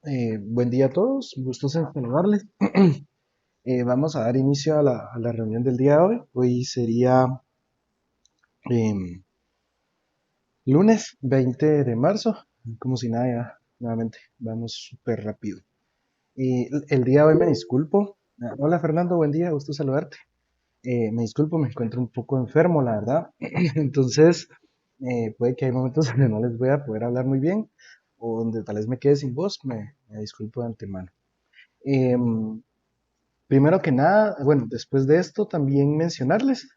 Buen día a todos, gustoso en saludarles. Vamos a dar inicio a la reunión del día de hoy. Hoy sería em, lunes 20 de marzo, como si nada, ya, nuevamente, vamos súper rápido. El día de hoy me disculpo. Hola Fernando, buen día, gusto saludarte. Me disculpo, me encuentro un poco enfermo, la verdad. Entonces, puede que hay momentos donde no les voy a poder hablar muy bien o donde tal vez me quede sin voz, me disculpo de antemano. Em, Primero que nada, bueno, después de esto también mencionarles,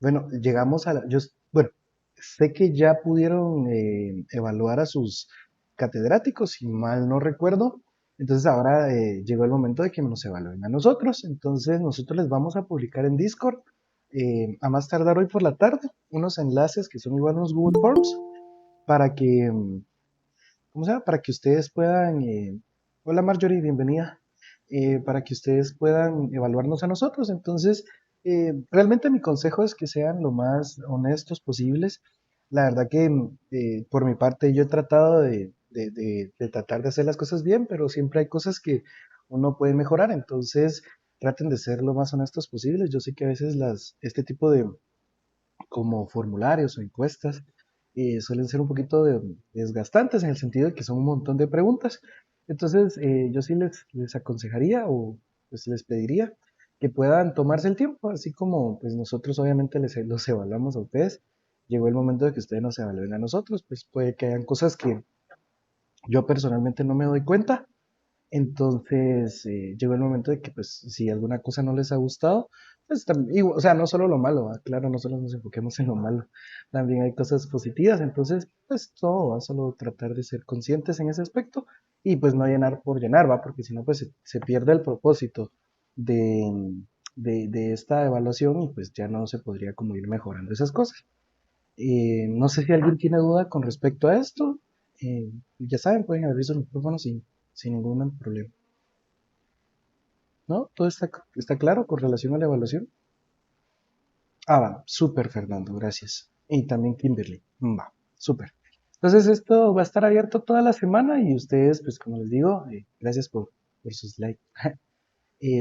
bueno, llegamos a bueno, sé que ya pudieron evaluar a sus catedráticos, si mal no recuerdo, entonces ahora llegó el momento de que nos evalúen a nosotros, entonces nosotros les vamos a publicar en Discord, a más tardar hoy por la tarde, unos enlaces que son igual unos Google Forms, para que, ¿cómo se llama? Para que ustedes puedan, hola Marjorie, bienvenida, para que ustedes puedan evaluarnos a nosotros. Entonces, realmente mi consejo es que sean lo más honestos posibles. La verdad que por mi parte yo he tratado de tratar de hacer las cosas bien, pero siempre hay cosas que uno puede mejorar. Entonces, traten de ser lo más honestos posibles. Yo sé que a veces este tipo de como formularios o encuestas suelen ser un poquito desgastantes en el sentido de que son un montón de preguntas. Entonces, yo sí les aconsejaría o pues les pediría que puedan tomarse el tiempo, así como pues nosotros obviamente los evaluamos a ustedes. Llegó el momento de que ustedes nos evalúen a nosotros, pues puede que hayan cosas que yo personalmente no me doy cuenta, entonces llegó el momento de que pues si alguna cosa no les ha gustado, pues también, o sea, no solo lo malo, claro, no solo nos enfoquemos en lo malo, también hay cosas positivas, entonces pues todo va, solo tratar de ser conscientes en ese aspecto y pues no llenar por llenar, va, porque si no pues se pierde el propósito de, de esta evaluación y pues ya no se podría como ir mejorando esas cosas. No sé si alguien tiene duda con respecto a esto. Ya saben, pueden abrir su micrófono sin ningún problema. ¿No? ¿Todo está claro con relación a la evaluación? Ah, va, súper, Fernando, gracias. Y también Kimberly. Va, súper. Entonces, esto va a estar abierto toda la semana y ustedes, pues como les digo, gracias por sus likes.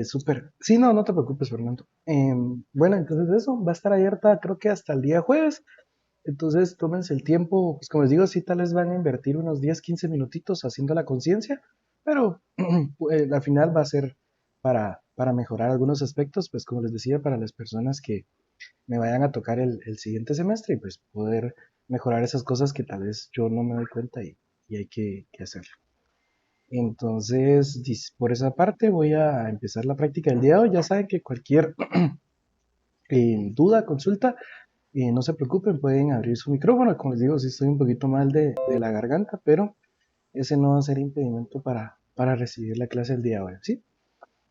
Súper. Sí, no, no te preocupes, Fernando. Bueno, entonces eso va a estar abierta creo que hasta el día jueves. Entonces, tómense el tiempo, pues como les digo, sí, tal vez van a invertir unos 10, 15 minutitos haciendo la conciencia, pero al final va a ser para mejorar algunos aspectos, pues como les decía, para las personas que me vayan a tocar el siguiente semestre y pues poder mejorar esas cosas que tal vez yo no me doy cuenta y hay que hacerlo. Entonces, por esa parte voy a empezar la práctica del día de hoy. Ya saben que cualquier duda, consulta, no se preocupen, pueden abrir su micrófono. Como les digo, sí estoy un poquito mal de la garganta, pero ese no va a ser impedimento para recibir la clase el día de hoy, ¿sí?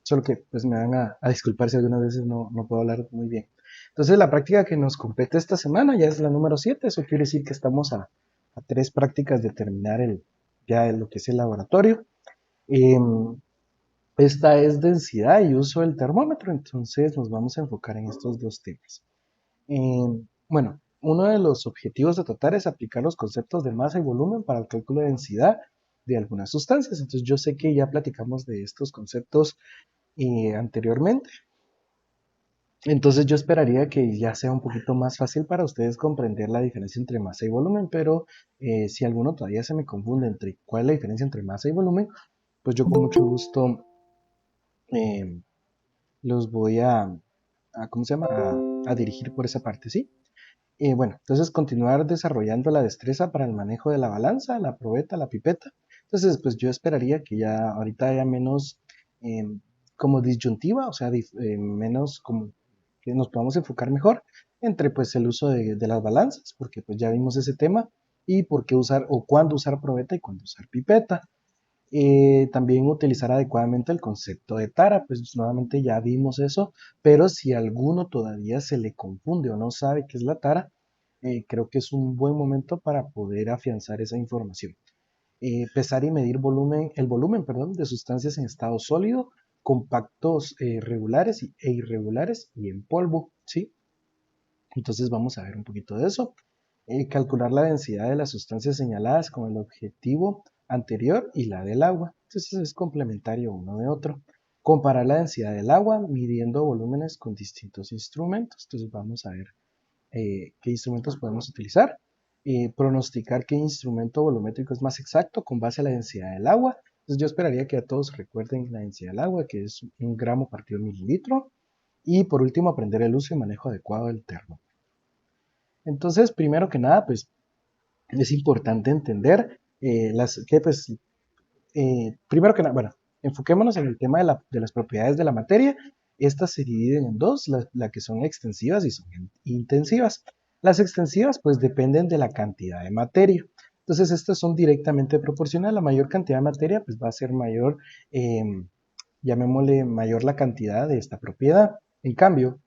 Solo que pues me van a disculpar si algunas veces no puedo hablar muy bien. Entonces la práctica que nos compete esta semana ya es la número 7. Eso quiere decir que estamos a 3 prácticas de terminar ya lo que es el laboratorio. Eh, Esta es densidad y uso del termómetro, entonces nos vamos a enfocar en estos dos temas. Bueno, uno de los objetivos a tratar es aplicar los conceptos de masa y volumen para el cálculo de densidad de algunas sustancias. Entonces yo sé que ya platicamos de estos conceptos anteriormente. Entonces yo esperaría que ya sea un poquito más fácil para ustedes comprender la diferencia entre masa y volumen, pero si alguno todavía se me confunde entre cuál es la diferencia entre masa y volumen, pues yo con mucho gusto eh, los voy ¿cómo se llama? A dirigir por esa parte, ¿sí? Bueno, entonces continuar desarrollando la destreza para el manejo de la balanza, la probeta, la pipeta. Entonces, pues yo esperaría que ya ahorita haya menos como disyuntiva, o sea, menos como que nos podamos enfocar mejor entre pues el uso de las balanzas, porque pues ya vimos ese tema, y por qué usar o cuándo usar probeta y cuándo usar pipeta. También utilizar adecuadamente el concepto de tara, pues nuevamente ya vimos eso, pero si a alguno todavía se le confunde o no sabe qué es la tara, creo que es un buen momento para poder afianzar esa información. Pesar y medir el volumen, perdón, de sustancias en estado sólido, compactos regulares e irregulares y en polvo, ¿sí? Entonces vamos a ver un poquito de eso. Calcular la densidad de las sustancias señaladas con el objetivo anterior y la del agua. Entonces es complementario uno de otro. Comparar la densidad del agua midiendo volúmenes con distintos instrumentos. Entonces vamos a ver qué instrumentos podemos utilizar. Pronosticar qué instrumento volumétrico es más exacto con base a la densidad del agua. Entonces yo esperaría que a todos recuerden la densidad del agua, que es 1 gramo partido mililitro. Y por último, aprender el uso y manejo adecuado del termo. Entonces, primero que nada, pues es importante entender primero que nada, bueno, enfoquémonos en el tema de las propiedades de la materia. Estas se dividen en dos, la que son extensivas y son intensivas. Las extensivas pues dependen de la cantidad de materia. Entonces estas son directamente proporcionales. La mayor cantidad de materia pues va a ser mayor, llamémosle mayor la cantidad de esta propiedad. En cambio,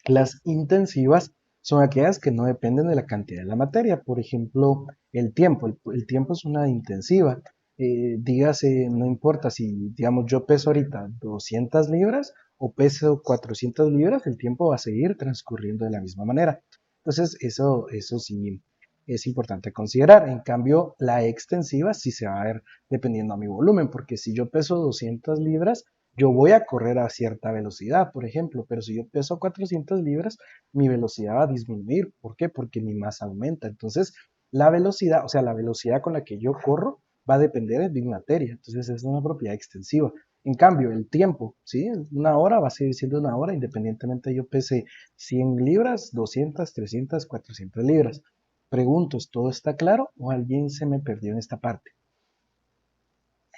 las intensivas son aquellas que no dependen de la cantidad de la materia. Por ejemplo, el tiempo. El tiempo es una intensiva. Dígase, no importa si, digamos, yo peso ahorita 200 libras o peso 400 libras, el tiempo va a seguir transcurriendo de la misma manera. Entonces, eso sí es importante considerar. En cambio, la extensiva sí se va a ver dependiendo a mi volumen, porque si yo peso 200 libras, yo voy a correr a cierta velocidad, por ejemplo, pero si yo peso 400 libras, mi velocidad va a disminuir. ¿Por qué? Porque mi masa aumenta. Entonces, la velocidad, o sea, la velocidad con la que yo corro va a depender de mi materia. Entonces, es una propiedad extensiva. En cambio, el tiempo, ¿sí? 1 hora va a seguir siendo 1 hora, independientemente yo pese 100 libras, 200, 300, 400 libras. Pregunto, ¿todo está claro o alguien se me perdió en esta parte?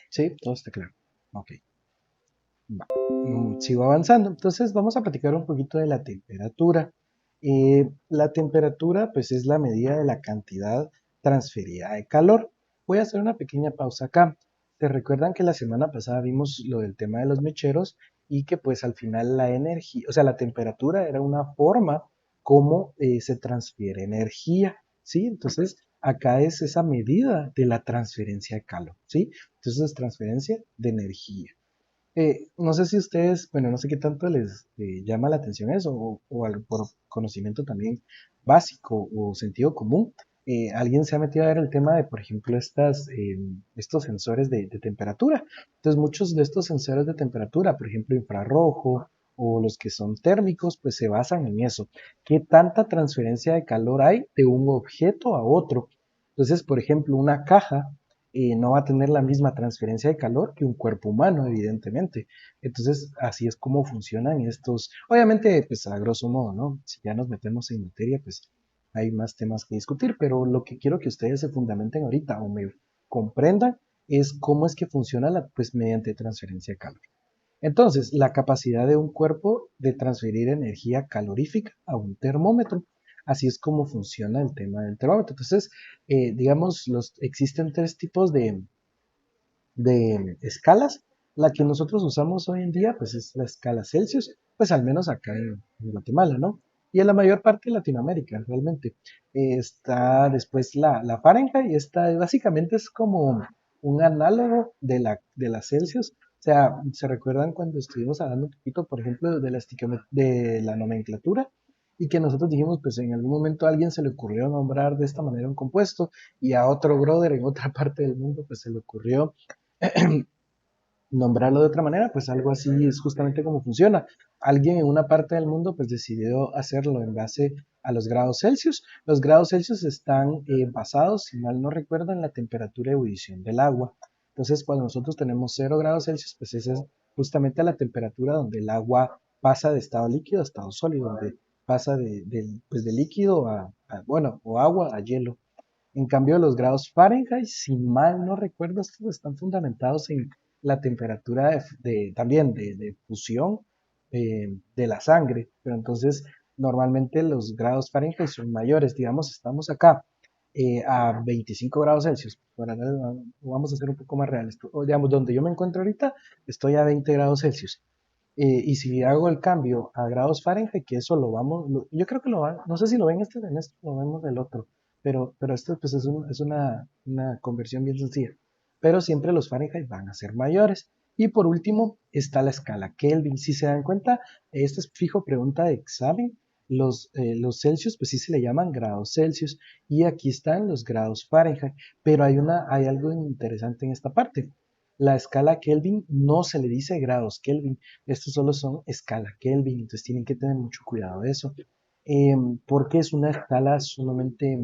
Sí, todo está claro. Ok. Va. Sigo avanzando. Entonces vamos a platicar un poquito de la temperatura. La temperatura pues es la medida de la cantidad transferida de calor. Voy a hacer una pequeña pausa acá. ¿Te recuerdan que la semana pasada vimos lo del tema de los mecheros y que pues al final la energía, o sea, la temperatura era una forma como se transfiere energía, ¿sí? Entonces acá es esa medida de la transferencia de calor, ¿sí? Entonces es transferencia de energía. No sé si ustedes, bueno, no sé qué tanto les llama la atención eso, por conocimiento también básico o sentido común. Alguien se ha metido a ver el tema de, por ejemplo, estos sensores de temperatura. Entonces, muchos de estos sensores de temperatura, por ejemplo, infrarrojo o los que son térmicos, pues se basan en eso. ¿Qué tanta transferencia de calor hay de un objeto a otro? Entonces, por ejemplo, una caja no va a tener la misma transferencia de calor que un cuerpo humano, evidentemente. Entonces, así es como funcionan estos, obviamente, pues a grosso modo, ¿no? Si ya nos metemos en materia, pues hay más temas que discutir, pero lo que quiero que ustedes se fundamenten ahorita o me comprendan es cómo es que funciona pues mediante transferencia de calor. Entonces, la capacidad de un cuerpo de transferir energía calorífica a un termómetro. Así es como funciona el tema del termómetro. Entonces, digamos, existen tres tipos de escalas. La que nosotros usamos hoy en día, pues es la escala Celsius, pues al menos acá en Guatemala, ¿no? Y en la mayor parte de Latinoamérica, realmente. Está después la Fahrenheit, y esta básicamente es como un análogo de la Celsius. O sea, ¿se recuerdan cuando estuvimos hablando un poquito, por ejemplo, de la nomenclatura? Y que nosotros dijimos, pues en algún momento a alguien se le ocurrió nombrar de esta manera un compuesto y a otro brother en otra parte del mundo, pues se le ocurrió nombrarlo de otra manera, pues algo así es justamente como funciona. Alguien en una parte del mundo pues decidió hacerlo en base a los grados Celsius. Los grados Celsius están basados, si mal no recuerdo, en la temperatura de ebullición del agua. Entonces, cuando nosotros tenemos 0 grados Celsius, pues esa es justamente la temperatura donde el agua pasa de estado líquido a estado sólido, donde pasa pues de líquido bueno, o agua a hielo. En cambio, los grados Fahrenheit, si mal no recuerdo, estos están fundamentados en la temperatura también de fusión de la sangre. Pero entonces, normalmente los grados Fahrenheit son mayores. Digamos, estamos acá a 25 grados Celsius. Vamos a ser un poco más reales. O, digamos, donde yo me encuentro ahorita, estoy a 20 grados Celsius. Y si hago el cambio a grados Fahrenheit, que eso yo creo que no sé si lo ven este semestre, lo vemos del otro, pero esto pues es una conversión bien sencilla. Pero siempre los Fahrenheit van a ser mayores. Y por último está la escala Kelvin. Si se dan cuenta, esta es fijo pregunta de examen. los Celsius, pues sí se le llaman grados Celsius, y aquí están los grados Fahrenheit, pero hay algo interesante en esta parte. La escala Kelvin no se le dice grados Kelvin, estos solo son escala Kelvin, entonces tienen que tener mucho cuidado de eso, porque es una escala sumamente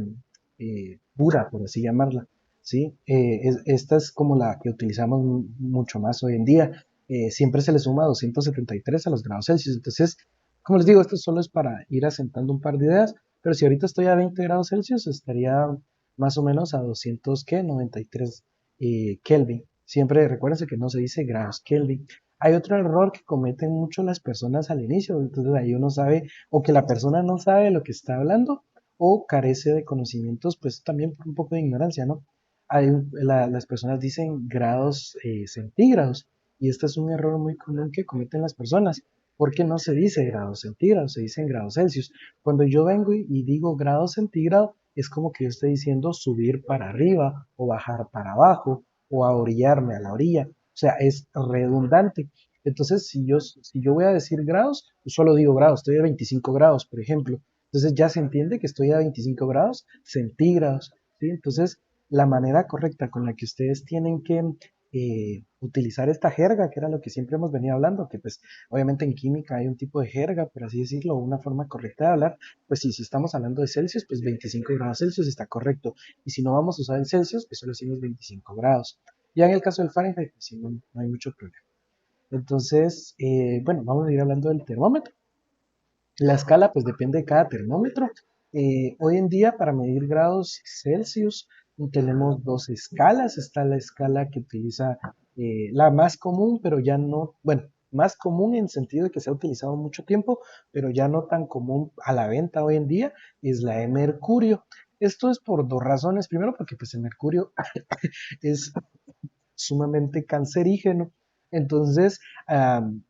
pura, por así llamarla, ¿sí? Esta es como la que utilizamos mucho más hoy en día. Siempre se le suma 273 a los grados Celsius. Entonces, como les digo, esto solo es para ir asentando un par de ideas, pero si ahorita estoy a 20 grados Celsius, estaría más o menos a 200, ¿qué? 93 Kelvin. Siempre recuérdense que no se dice grados Kelvin. Hay otro error que cometen mucho las personas al inicio, entonces ahí uno sabe, o que la persona no sabe lo que está hablando, o carece de conocimientos, pues también por un poco de ignorancia, ¿no? Las personas dicen grados centígrados, y este es un error muy común que cometen las personas, porque no se dice grados centígrados, se dicen grados Celsius. Cuando yo vengo y digo grados centígrados, es como que yo estoy diciendo subir para arriba o bajar para abajo o a orillarme a la orilla. O sea, es redundante. Entonces, si yo voy a decir grados, pues solo digo grados, estoy a 25 grados, por ejemplo. Entonces ya se entiende que estoy a 25 grados centígrados, ¿sí? Entonces, la manera correcta con la que ustedes tienen que utilizar esta jerga, que era lo que siempre hemos venido hablando, que pues obviamente en química hay un tipo de jerga, por así decirlo, una forma correcta de hablar, pues sí, si estamos hablando de Celsius, pues 25 grados Celsius está correcto, y si no vamos a usar el Celsius, pues solo decimos 25 grados. Ya en el caso del Fahrenheit, pues sí, no hay mucho problema. Entonces, bueno, vamos a ir hablando del termómetro. La escala pues depende de cada termómetro. Hoy en día para medir grados Celsius tenemos dos escalas. Está la escala que utiliza la más común, pero ya no, bueno, más común en sentido de que se ha utilizado mucho tiempo, pero ya no tan común a la venta hoy en día, es la de mercurio. Esto es por dos razones. Primero, porque pues el mercurio es sumamente cancerígeno. Entonces,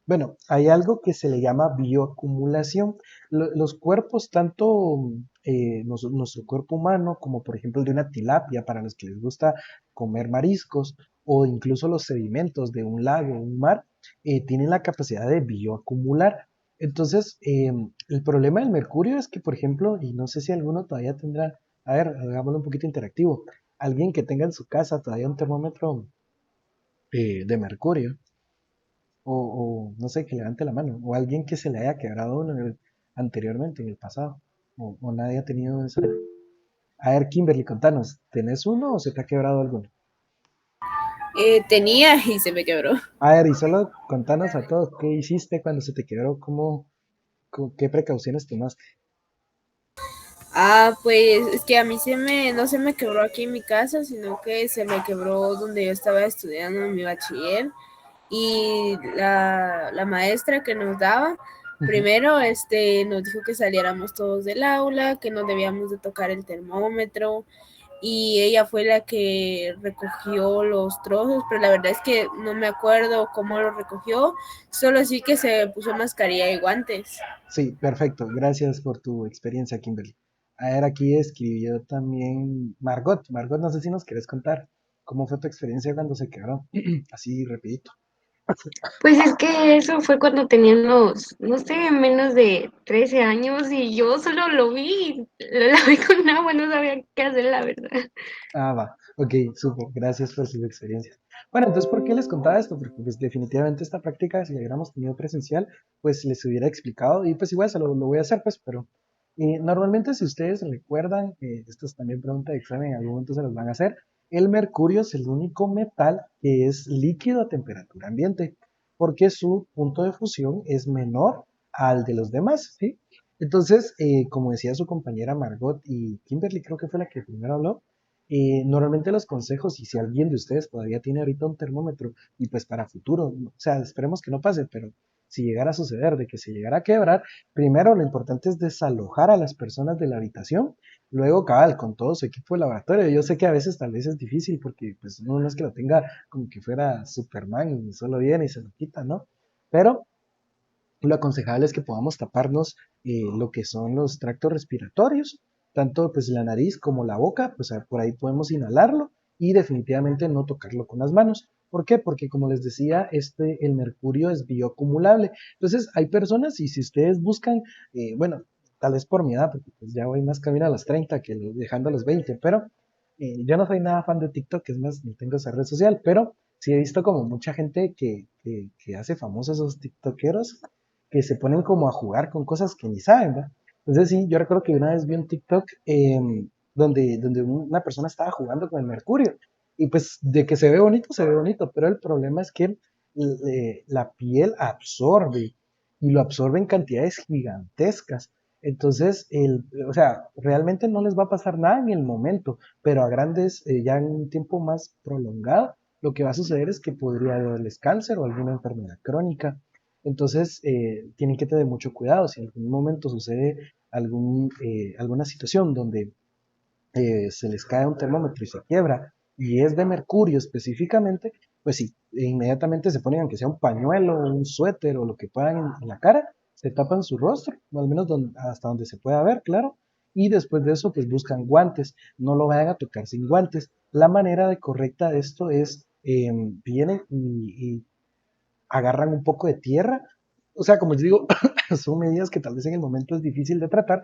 bueno, hay algo que se le llama bioacumulación. Los cuerpos, tanto nuestro cuerpo humano, como por ejemplo el de una tilapia, para los que les gusta comer mariscos, o incluso los sedimentos de un lago, un mar, tienen la capacidad de bioacumular. Entonces, el problema del mercurio es que, por ejemplo, y no sé si alguno todavía tendrá, a ver, hagámoslo un poquito interactivo, alguien que tenga en su casa todavía un termómetro de mercurio, o no sé, que levante la mano, o alguien que se le haya quebrado uno anteriormente, en el pasado, o nadie ha tenido eso. A ver, Kimberly, contanos, ¿tenés uno o se te ha quebrado alguno? Tenía y se me quebró. A ver, y solo contanos a todos, ¿qué hiciste cuando se te quebró? ¿Qué precauciones tomaste? Pues es que a mí no se me quebró aquí en mi casa, sino que se me quebró donde yo estaba estudiando en mi bachiller. Y la maestra que nos daba, Ujú. primero nos dijo que saliéramos todos del aula, que no debíamos de tocar el termómetro, y ella fue la que recogió los trozos, pero la verdad es que no me acuerdo cómo lo recogió, solo sí que se puso mascarilla y guantes. Sí, perfecto, gracias por tu experiencia, Kimberly. A ver, aquí escribió también Margot. Margot, no sé si nos quieres contar cómo fue tu experiencia cuando se quebró, así rapidito. Pues es que eso fue cuando tenía unos, no sé, menos de 13 años y yo solo lo vi, lo lavé con agua, no sabía qué hacer, la verdad. Ah, va. Ok, supo. Gracias por sus experiencias. Bueno, entonces, ¿por qué les contaba esto? Porque pues definitivamente esta práctica, si la hubiéramos tenido presencial, pues les hubiera explicado y pues igual lo voy a hacer, pues, pero normalmente si ustedes recuerdan, esto es también pregunta de examen, en algún momento se los van a hacer, el mercurio es el único metal que es líquido a temperatura ambiente, porque su punto de fusión es menor al de los demás, ¿sí? Entonces, como decía su compañera Margot y Kimberly, creo que fue la que primero habló, normalmente los consejos, y si alguien de ustedes todavía tiene ahorita un termómetro, y pues para futuro, ¿no? O sea, esperemos que no pase, pero si llegara a suceder de que se llegara a quebrar, primero lo importante es desalojar a las personas de la habitación, luego cabal, con todo su equipo de laboratorio. Yo sé que a veces tal vez es difícil porque pues uno no es que lo tenga como que fuera Superman y solo viene y se lo quita, ¿no? Pero lo aconsejable es que podamos taparnos lo que son los tractos respiratorios, tanto pues la nariz como la boca, pues por ahí podemos inhalarlo y definitivamente no tocarlo con las manos. ¿Por qué? Porque como les decía, el mercurio es bioacumulable. Entonces hay personas y si ustedes buscan, bueno, tal vez por mi edad, porque pues ya voy más camino a los 30 que dejando a los 20, pero yo no soy nada fan de TikTok, es más, ni tengo esa red social, pero sí he visto como mucha gente que hace famosos esos TikTokeros que se ponen como a jugar con cosas que ni saben, ¿verdad? Entonces sí, yo recuerdo que una vez vi un TikTok donde una persona estaba jugando con el mercurio y pues de que se ve bonito, pero el problema es que la piel absorbe y lo absorbe en cantidades gigantescas. Entonces, o sea, realmente no les va a pasar nada en el momento, pero a grandes, ya en un tiempo más prolongado, lo que va a suceder es que podría darles cáncer o alguna enfermedad crónica. Entonces, tienen que tener mucho cuidado. Si en algún momento sucede alguna situación donde se les cae un termómetro y se quiebra, y es de mercurio específicamente, pues sí, inmediatamente se ponen, aunque sea un pañuelo, un suéter o lo que puedan en la cara, se tapan su rostro, o al menos hasta donde se pueda ver, claro, y después de eso, pues buscan guantes, no lo vayan a tocar sin guantes. La manera de correcta de esto es, vienen y agarran un poco de tierra, o sea, como les digo, son medidas que tal vez en el momento es difícil de tratar,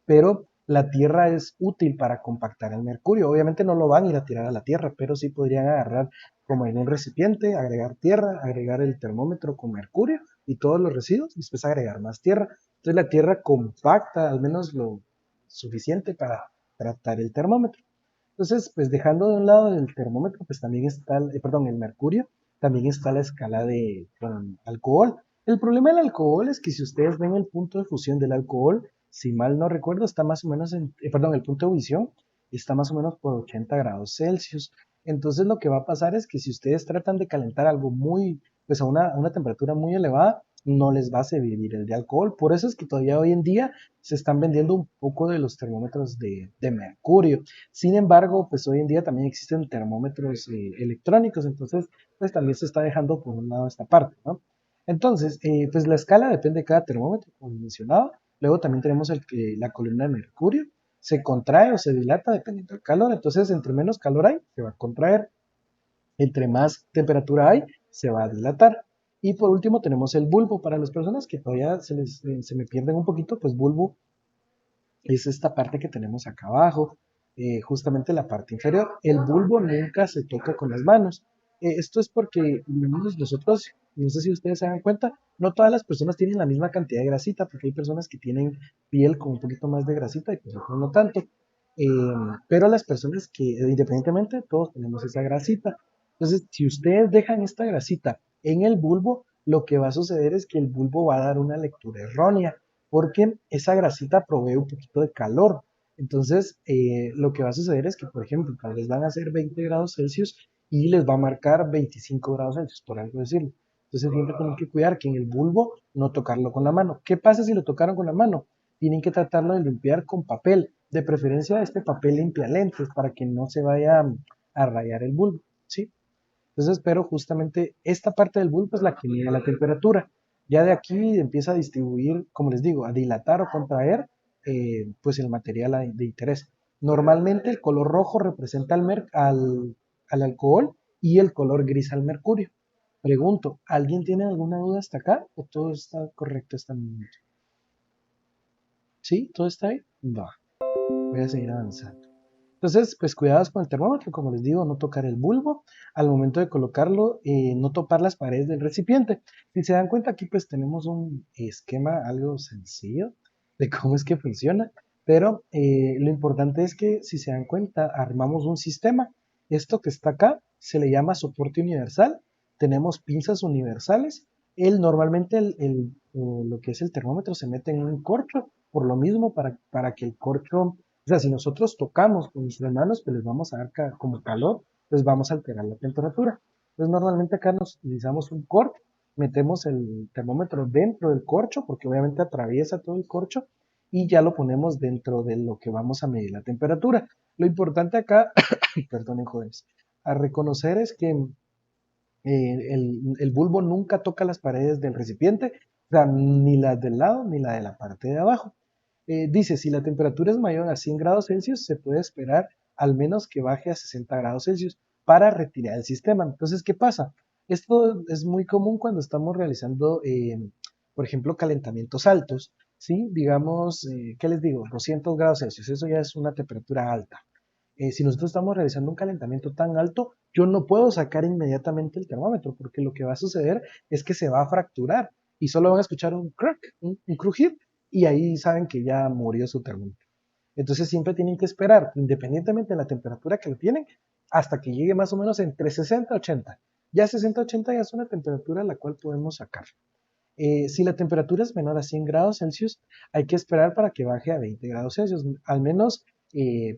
pero la tierra es útil para compactar el mercurio. Obviamente no lo van a ir a tirar a la tierra, pero sí podrían agarrar como en un recipiente, agregar tierra, agregar el termómetro con mercurio y todos los residuos, y después agregar más tierra. Entonces la tierra compacta al menos lo suficiente para tratar el termómetro. Entonces, pues dejando de un lado el termómetro, pues también está, perdón, el mercurio, también está la escala de con alcohol. El problema del alcohol es que si ustedes ven el punto de fusión del alcohol, si mal no recuerdo, está más o menos perdón, el punto de ebullición está más o menos por 80 grados Celsius. Entonces lo que va a pasar es que si ustedes tratan de calentar algo muy, pues a una temperatura muy elevada, no les va a servir el de alcohol. Por eso es que todavía hoy en día se están vendiendo un poco de los termómetros de mercurio. Sin embargo, pues hoy en día también existen termómetros electrónicos, entonces pues también se está dejando por un lado esta parte, ¿no? Entonces, pues la escala depende de cada termómetro, como mencionaba. Luego también tenemos la columna de mercurio, se contrae o se dilata dependiendo del calor, entonces entre menos calor hay, se va a contraer, entre más temperatura hay, se va a dilatar. Y por último tenemos el bulbo. Para las personas que todavía se me pierden un poquito, pues bulbo es esta parte que tenemos acá abajo, justamente la parte inferior. El bulbo nunca se toca con las manos. Esto es porque nosotros, no sé si ustedes se dan cuenta, no todas las personas tienen la misma cantidad de grasita, porque hay personas que tienen piel con un poquito más de grasita y pues otros no tanto. Eh, pero las personas que, independientemente, todos tenemos esa grasita. Entonces, si ustedes dejan esta grasita en el bulbo, lo que va a suceder es que el bulbo va a dar una lectura errónea porque esa grasita provee un poquito de calor. Entonces, lo que va a suceder es que, por ejemplo, tal vez van a ser 20 grados Celsius y les va a marcar 25 grados Celsius, por algo decirlo. Entonces, siempre tienen que cuidar que en el bulbo no tocarlo con la mano. ¿Qué pasa si lo tocaron con la mano? Tienen que tratarlo de limpiar con papel, de preferencia este papel limpia lentes para que no se vaya a rayar el bulbo, ¿sí? Entonces, pero justamente esta parte del bulbo es la que mide la temperatura. Ya de aquí empieza a distribuir, como les digo, a dilatar o contraer, pues el material de interés. Normalmente el color rojo representa al alcohol y el color gris al mercurio. Pregunto, ¿alguien tiene alguna duda hasta acá o todo está correcto hasta el momento? ¿Sí? ¿Todo está ahí? Va, voy a seguir avanzando. Entonces, pues cuidados con el termómetro, como les digo, no tocar el bulbo, al momento de colocarlo, no topar las paredes del recipiente. Si se dan cuenta aquí, pues tenemos un esquema algo sencillo de cómo es que funciona, pero lo importante es que si se dan cuenta, armamos un sistema. Esto que está acá se le llama soporte universal, tenemos pinzas universales, normalmente lo que es el termómetro se mete en un corcho, por lo mismo para que el corcho, o sea, si nosotros tocamos con nuestras manos, pues les vamos a dar como calor, pues vamos a alterar la temperatura. Entonces, normalmente acá nos utilizamos un corcho, metemos el termómetro dentro del corcho, porque obviamente atraviesa todo el corcho, y ya lo ponemos dentro de lo que vamos a medir la temperatura. Lo importante acá, perdonen jóvenes, a reconocer es que el bulbo nunca toca las paredes del recipiente, o sea, ni las del lado ni la de la parte de abajo. Dice, si la temperatura es mayor a 100 grados Celsius, se puede esperar al menos que baje a 60 grados Celsius para retirar el sistema. Entonces, ¿qué pasa? Esto es muy común cuando estamos realizando, por ejemplo, calentamientos altos. ¿sí? Digamos, ¿qué les digo? 200 grados Celsius, eso ya es una temperatura alta. Si nosotros estamos realizando un calentamiento tan alto, yo no puedo sacar inmediatamente el termómetro, porque lo que va a suceder es que se va a fracturar y solo van a escuchar un crack, un crujir, y ahí saben que ya murió su termómetro. Entonces siempre tienen que esperar, independientemente de la temperatura que lo tienen, hasta que llegue más o menos entre 60 y 80. Ya 60-80 ya es una temperatura a la cual podemos sacar. Si la temperatura es menor a 100 grados Celsius, hay que esperar para que baje a 20 grados Celsius, al menos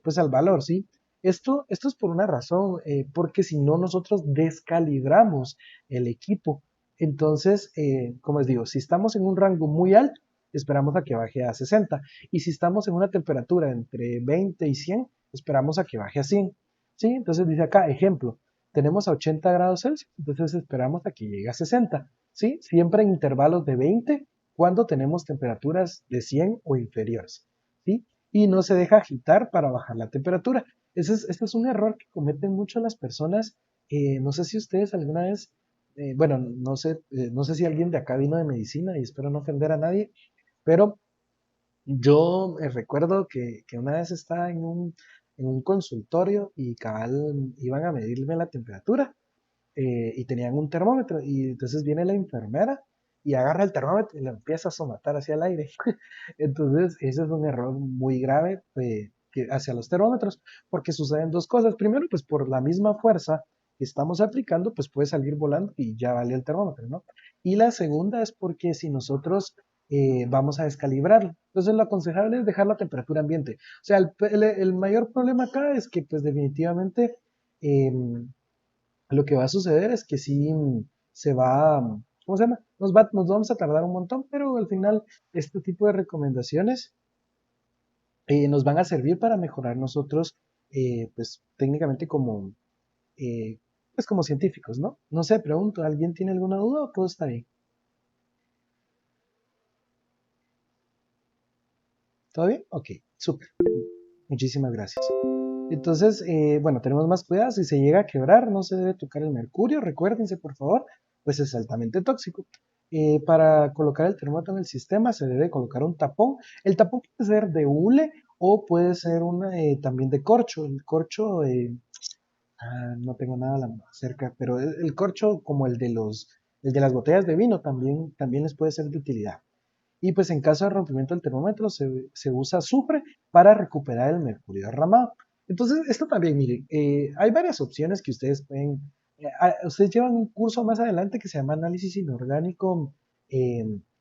pues al valor, ¿sí? Esto es por una razón, porque si no nosotros descalibramos el equipo. Entonces, como les digo, si estamos en un rango muy alto, esperamos a que baje a 60. Y si estamos en una temperatura entre 20 y 100, esperamos a que baje a 100. ¿Sí? Entonces dice acá, ejemplo, tenemos a 80 grados Celsius, entonces esperamos a que llegue a 60. ¿Sí? Siempre en intervalos de 20 cuando tenemos temperaturas de 100 o inferiores, ¿sí? Y no se deja agitar para bajar la temperatura. Este es un error que cometen mucho las personas. No sé si ustedes alguna vez, bueno, no sé si alguien de acá vino de medicina y espero no ofender a nadie, pero yo recuerdo que una vez estaba en un consultorio y cabal iban a medirme la temperatura y tenían un termómetro y entonces viene la enfermera y agarra el termómetro y lo empieza a somatar hacia el aire. Entonces ese es un error muy grave hacia los termómetros porque suceden dos cosas. Primero, pues por la misma fuerza que estamos aplicando, pues puede salir volando y ya vale el termómetro, ¿no? Y la segunda es porque si nosotros vamos a descalibrarlo. Entonces lo aconsejable es dejar la temperatura ambiente. O sea, el mayor problema acá es que pues definitivamente lo que va a suceder es que sí se va, ¿cómo se llama? Nos vamos a tardar un montón, pero al final este tipo de recomendaciones nos van a servir para mejorar nosotros, pues técnicamente eh, pues como científicos, ¿no? No sé, pregunto, ¿alguien tiene alguna duda o todo está bien? ¿Todo bien? Ok, súper. Muchísimas gracias. Entonces, bueno, tenemos más cuidado. Si se llega a quebrar, no se debe tocar el mercurio. Recuérdense, por favor, pues es altamente tóxico. Para colocar el termómetro en el sistema se debe colocar un tapón. El tapón puede ser de hule o puede ser también de corcho. El corcho, no tengo nada cerca, pero el corcho como el de las botellas de vino también les puede ser de utilidad. Y pues en caso de rompimiento del termómetro se usa azufre para recuperar el mercurio derramado. Entonces, esto también, miren, hay varias opciones que ustedes pueden, ustedes llevan un curso más adelante que se llama Análisis Inorgánico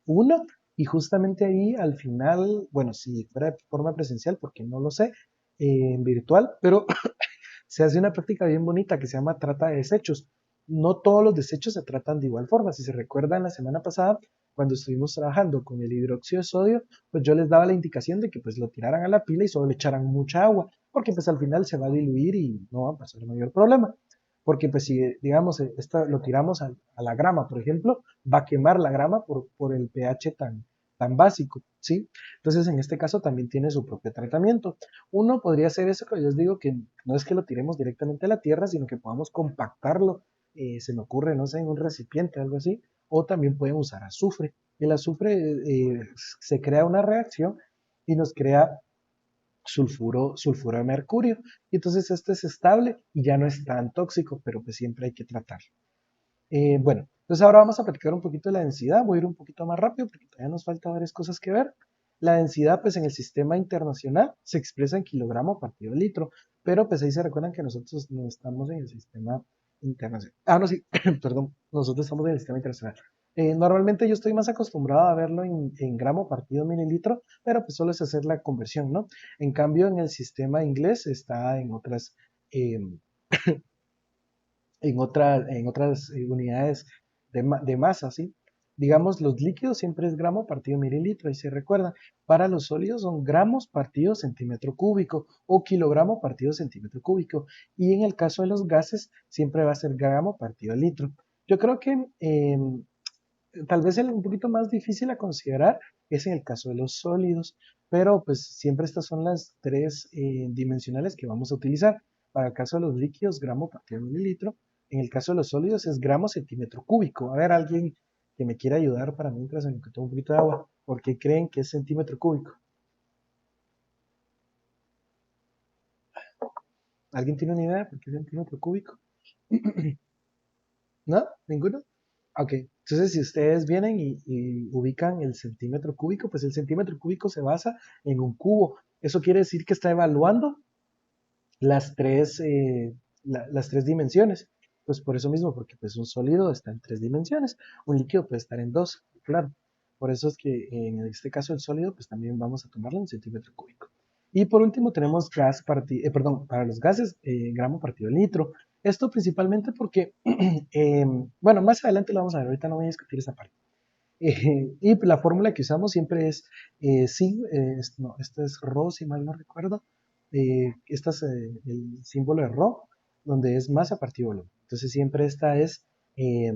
1 y justamente ahí al final, bueno, si fuera de forma presencial, porque no lo sé, en virtual, pero se hace una práctica bien bonita que se llama trata de desechos. No todos los desechos se tratan de igual forma. Si se recuerdan la semana pasada, cuando estuvimos trabajando con el hidróxido de sodio, pues yo les daba la indicación de que pues lo tiraran a la pila y solo le echaran mucha agua, porque pues al final se va a diluir y no va a pasar mayor problema. Porque pues si digamos esto lo tiramos a la grama, por ejemplo, va a quemar la grama por el pH tan básico, ¿sí? Entonces en este caso también tiene su propio tratamiento. Uno podría hacer eso que yo les digo, que no es que lo tiremos directamente a la tierra, sino que podamos compactarlo, se me ocurre, no sé, en un recipiente, algo así, o también pueden usar azufre. El azufre se crea una reacción y nos crea sulfuro de mercurio, y entonces este es estable y ya no es tan tóxico, pero pues siempre hay que tratarlo. Bueno, entonces ahora vamos a platicar un poquito de la densidad. Voy a ir un poquito más rápido porque todavía nos falta varias cosas que ver. La densidad, pues en el sistema internacional se expresa en kilogramo partido litro, pero pues ahí se recuerdan que nosotros no estamos en el sistema internacional. Ah, no, sí, perdón, nosotros estamos en el sistema internacional. Normalmente yo estoy más acostumbrado a verlo en gramo partido mililitro, pero pues solo es hacer la conversión, ¿no? En cambio, en el sistema inglés está em, en otras unidades de masa, ¿sí? Digamos, los líquidos siempre es gramo partido mililitro, y se recuerda. Para los sólidos son gramos partido centímetro cúbico o kilogramo partido centímetro cúbico. Y en el caso de los gases siempre va a ser gramo partido litro. Yo creo que tal vez el un poquito más difícil a considerar es en el caso de los sólidos, pero pues siempre estas son las tres dimensionales que vamos a utilizar. Para el caso de los líquidos, gramo partido mililitro. En el caso de los sólidos es gramo centímetro cúbico. A ver, alguien que me quiera ayudar para mientras en lo que tomo un poquito de agua. ¿Por qué creen que es centímetro cúbico? ¿Alguien tiene una idea por qué es centímetro cúbico? ¿No? ¿Ninguno? Ok, entonces si ustedes vienen y ubican el centímetro cúbico, pues el centímetro cúbico se basa en un cubo. Eso quiere decir que está evaluando las las tres dimensiones. Pues por eso mismo, porque pues un sólido está en tres dimensiones, un líquido puede estar en dos, claro. Por eso es que en este caso el sólido, pues también vamos a tomarlo en centímetro cúbico. Y por último tenemos perdón, para los gases, gramo partido litro. Esto principalmente porque, bueno, más adelante lo vamos a ver, ahorita no voy a discutir esa parte. Y la fórmula que usamos siempre es no, esto es Rho, si mal no recuerdo. Este es el símbolo de Rho, donde es masa partido volumen. Entonces siempre esta es eh,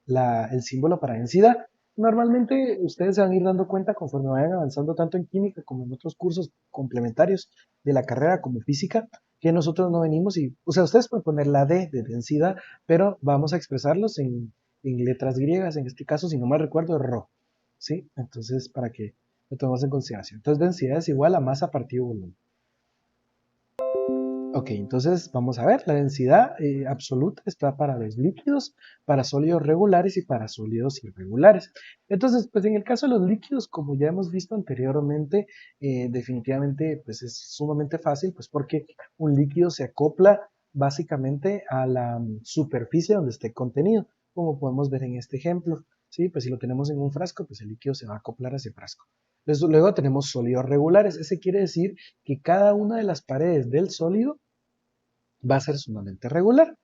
el símbolo para densidad. Normalmente ustedes se van a ir dando cuenta conforme vayan avanzando tanto en química como en otros cursos complementarios de la carrera como física, que nosotros no venimos o sea, ustedes pueden poner la D de densidad, pero vamos a expresarlos en letras griegas, en este caso, si no mal recuerdo, es Rho, ¿sí? Entonces, para que lo tomemos en consideración. Entonces, densidad es igual a masa partido volumen. Ok, entonces vamos a ver, la densidad absoluta está para los líquidos, para sólidos regulares y para sólidos irregulares. Entonces, pues en el caso de los líquidos, como ya hemos visto anteriormente, definitivamente pues es sumamente fácil, pues porque un líquido se acopla básicamente a la superficie donde esté contenido, como podemos ver en este ejemplo. Sí, pues si lo tenemos en un frasco, pues el líquido se va a acoplar a ese frasco. Luego tenemos sólidos regulares, ese quiere decir que cada una de las paredes del sólido va a ser sumamente regular.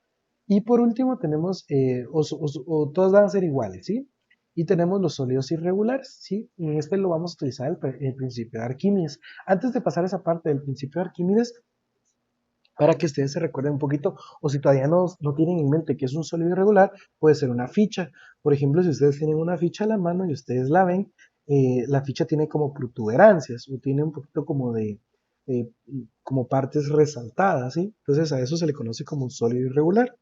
Y por último tenemos, o todas van a ser iguales, ¿sí? Y tenemos los sólidos irregulares, ¿sí? Y en este lo vamos a utilizar el principio de Arquímedes. Antes de pasar a esa parte del principio de Arquímedes, para que ustedes se recuerden un poquito, o si todavía no tienen en mente que es un sólido irregular, puede ser una ficha. Por ejemplo, si ustedes tienen una ficha a la mano y ustedes la ven, la ficha tiene como protuberancias o tiene un poquito como eh, como partes resaltadas, ¿sí? Entonces a eso se le conoce como un sólido irregular.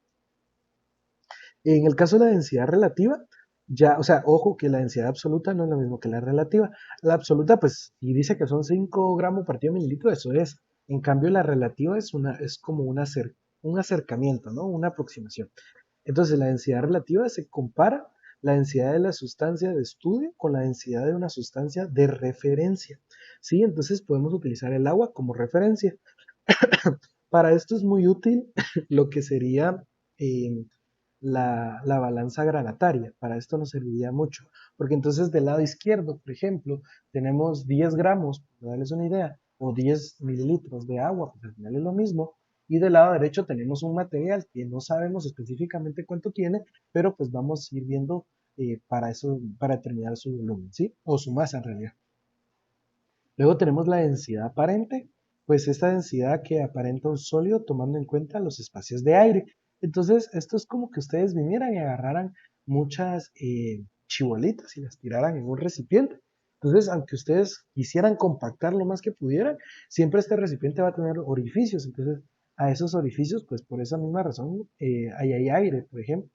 En el caso de la densidad relativa, ya, o sea, ojo que la densidad absoluta no es lo mismo que la relativa. La absoluta, pues, y dice que son 5 gramos partido mililitro, eso es. En cambio, la relativa es como un acercamiento, ¿no? Una aproximación. Entonces, la densidad relativa se compara la densidad de la sustancia de estudio con la densidad de una sustancia de referencia, ¿sí? Entonces, podemos utilizar el agua como referencia. Para esto es muy útil lo que sería eh, la balanza granataria. Para esto nos serviría mucho, porque entonces del lado izquierdo, por ejemplo, tenemos 10 gramos, para darles una idea, o 10 mililitros de agua, pues al final es lo mismo, y del lado derecho tenemos un material que no sabemos específicamente cuánto tiene, pero pues vamos a ir viendo para eso, para determinar su volumen, ¿sí? O su masa en realidad. Luego tenemos la densidad aparente, pues esta densidad que aparenta un sólido tomando en cuenta los espacios de aire. Entonces, esto es como que ustedes vinieran y agarraran muchas chibolitas y las tiraran en un recipiente. Entonces, aunque ustedes quisieran compactar lo más que pudieran, siempre este recipiente va a tener orificios. Entonces, a esos orificios, pues por esa misma razón, ahí hay aire, por ejemplo.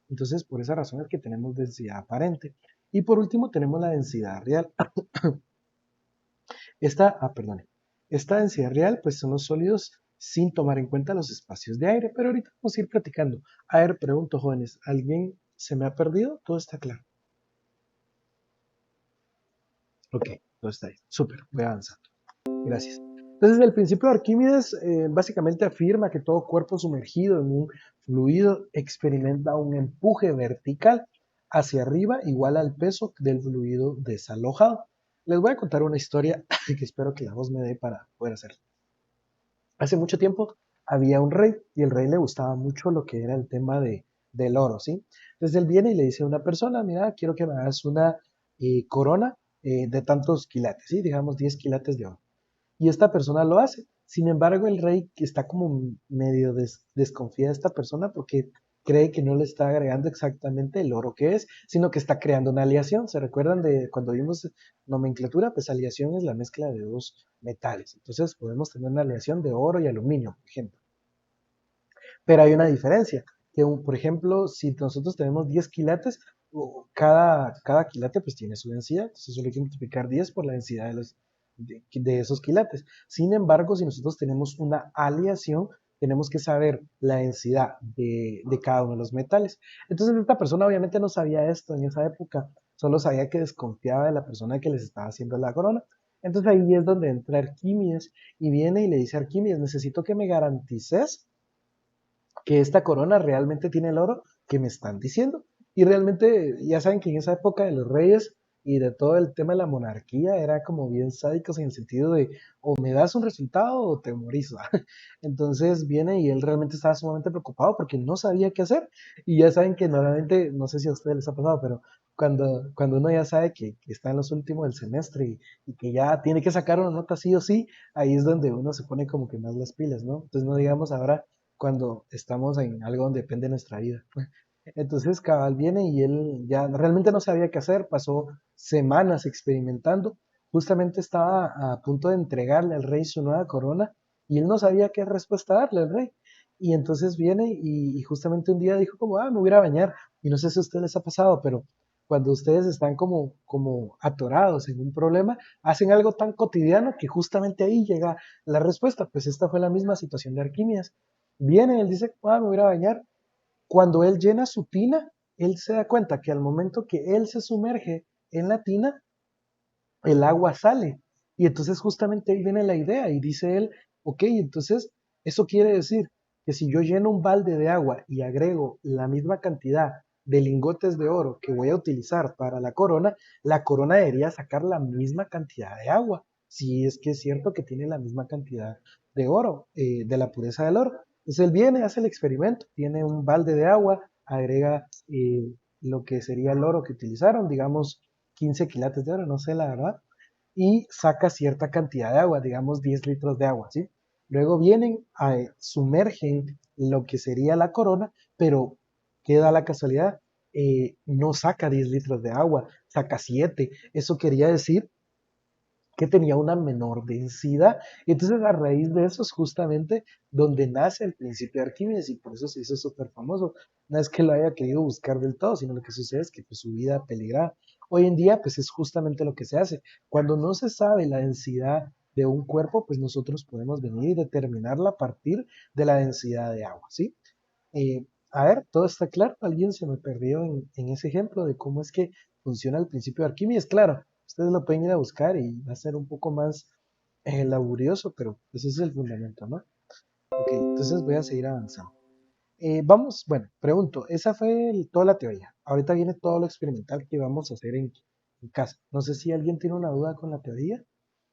Entonces, por esa razón es que tenemos densidad aparente. Y por último, tenemos la densidad real. Perdón. Esta densidad real, pues son los sólidos sin tomar en cuenta los espacios de aire, pero ahorita vamos a ir platicando. A ver, pregunto, jóvenes, ¿alguien se me ha perdido? Todo está claro. Ok, todo está ahí. Súper, voy avanzando. Gracias. Entonces, el principio de Arquímedes básicamente afirma que todo cuerpo sumergido en un fluido experimenta un empuje vertical hacia arriba igual al peso del fluido desalojado. Les voy a contar una historia que espero que la voz me dé para poder hacerlo. Hace mucho tiempo había un rey y el rey le gustaba mucho lo que era el tema del oro, ¿sí? Entonces él viene y le dice a una persona, mira, quiero que me hagas una corona de tantos quilates, ¿sí? Digamos 10 quilates de oro. Y esta persona lo hace. Sin embargo, el rey está como medio desconfía de esta persona porque cree que no le está agregando exactamente el oro que es, sino que está creando una aleación. ¿Se recuerdan de cuando vimos nomenclatura? Pues aleación es la mezcla de dos metales. Entonces podemos tener una aleación de oro y aluminio, por ejemplo. Pero hay una diferencia, que por ejemplo, si nosotros tenemos 10 quilates, cada quilate pues tiene su densidad, entonces solo hay que multiplicar 10 por la densidad de esos quilates. Sin embargo, si nosotros tenemos una aleación, tenemos que saber la densidad de cada uno de los metales. Entonces esta persona obviamente no sabía esto en esa época, solo sabía que desconfiaba de la persona que les estaba haciendo la corona. Entonces ahí es donde entra Arquímedes y viene y le dice a Arquímedes, necesito que me garantices que esta corona realmente tiene el oro que me están diciendo. Y realmente, ya saben que en esa época de los reyes y de todo el tema de la monarquía era como bien sádicos en el sentido de o me das un resultado o te morís. Entonces viene y él realmente estaba sumamente preocupado porque no sabía qué hacer. Y ya saben que normalmente, no sé si a ustedes les ha pasado, pero cuando uno ya sabe que está en los últimos del semestre y que ya tiene que sacar una nota sí o sí, ahí es donde uno se pone como que más las pilas, ¿no? Entonces no digamos ahora cuando estamos en algo donde depende de nuestra vida. Entonces Cabal viene y él ya realmente no sabía qué hacer, pasó semanas experimentando, justamente estaba a punto de entregarle al rey su nueva corona y él no sabía qué respuesta darle al rey. Y entonces viene y justamente un día dijo como, me voy a ir a bañar. Y no sé si a ustedes les ha pasado, pero cuando ustedes están como atorados en un problema, hacen algo tan cotidiano que justamente ahí llega la respuesta. Pues esta fue la misma situación de Arquímedes. Viene, él dice, me voy a ir a bañar. Cuando él llena su tina, él se da cuenta que al momento que él se sumerge en la tina, el agua sale. Y entonces justamente ahí viene la idea y dice él, ok, entonces eso quiere decir que si yo lleno un balde de agua y agrego la misma cantidad de lingotes de oro que voy a utilizar para la corona debería sacar la misma cantidad de agua, si es que es cierto que tiene la misma cantidad de oro, de la pureza del oro. Entonces él viene, hace el experimento, tiene un balde de agua, agrega lo que sería el oro que utilizaron, digamos 15 quilates de oro, no sé la verdad, y saca cierta cantidad de agua, digamos 10 litros de agua, ¿sí? Luego vienen, sumergen lo que sería la corona, pero queda la casualidad, no saca 10 litros de agua, saca 7. Eso quería decir que tenía una menor densidad. Y entonces a raíz de eso es justamente donde nace el principio de Arquímedes y por eso se hizo súper famoso. No es que lo haya querido buscar del todo, sino lo que sucede es que pues, su vida peligraba. Hoy en día pues es justamente lo que se hace. Cuando no se sabe la densidad de un cuerpo, pues nosotros podemos venir y determinarla a partir de la densidad de agua, ¿sí? A ver, ¿todo está claro? ¿Alguien se me perdió en ese ejemplo de cómo es que funciona el principio de Arquímedes? Claro, ustedes lo pueden ir a buscar y va a ser un poco más laborioso, pero ese es el fundamento, ¿no? Ok, entonces voy a seguir avanzando. Vamos, bueno, pregunto, esa fue toda la teoría. Ahorita viene todo lo experimental que vamos a hacer en casa. No sé si alguien tiene una duda con la teoría.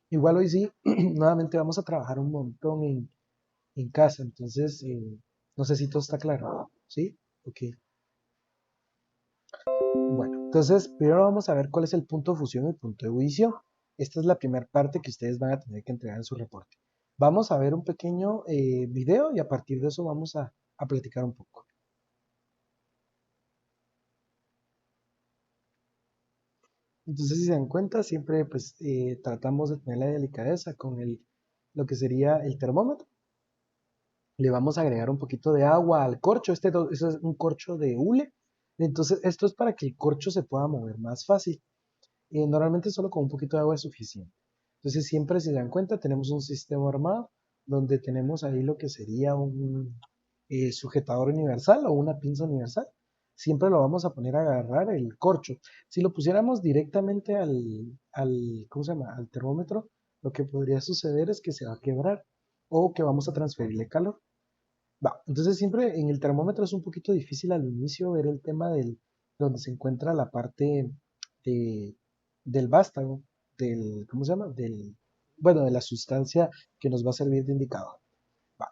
Igual hoy sí, nuevamente vamos a trabajar un montón en casa, entonces no sé si todo está claro, ¿sí? Ok. Bueno, entonces primero vamos a ver cuál es el punto de fusión y el punto de ebullición. Esta es la primera parte que ustedes van a tener que entregar en su reporte. Vamos a ver un pequeño video y a partir de eso vamos a platicar un poco. Entonces, si se dan cuenta, siempre pues tratamos de tener la delicadeza con lo que sería el termómetro. Le vamos a agregar un poquito de agua al corcho. Este es un corcho de hule. Entonces, esto es para que el corcho se pueda mover más fácil. Normalmente solo con un poquito de agua es suficiente. Entonces siempre si se dan cuenta tenemos un sistema armado donde tenemos ahí lo que sería un sujetador universal o una pinza universal. Siempre lo vamos a poner a agarrar el corcho. Si lo pusiéramos directamente ¿cómo se llama? Al termómetro, lo que podría suceder es que se va a quebrar o que vamos a transferirle calor. Entonces siempre en el termómetro es un poquito difícil al inicio ver el tema donde se encuentra la parte de, del vástago, ¿cómo se llama? Bueno, de la sustancia que nos va a servir de indicador.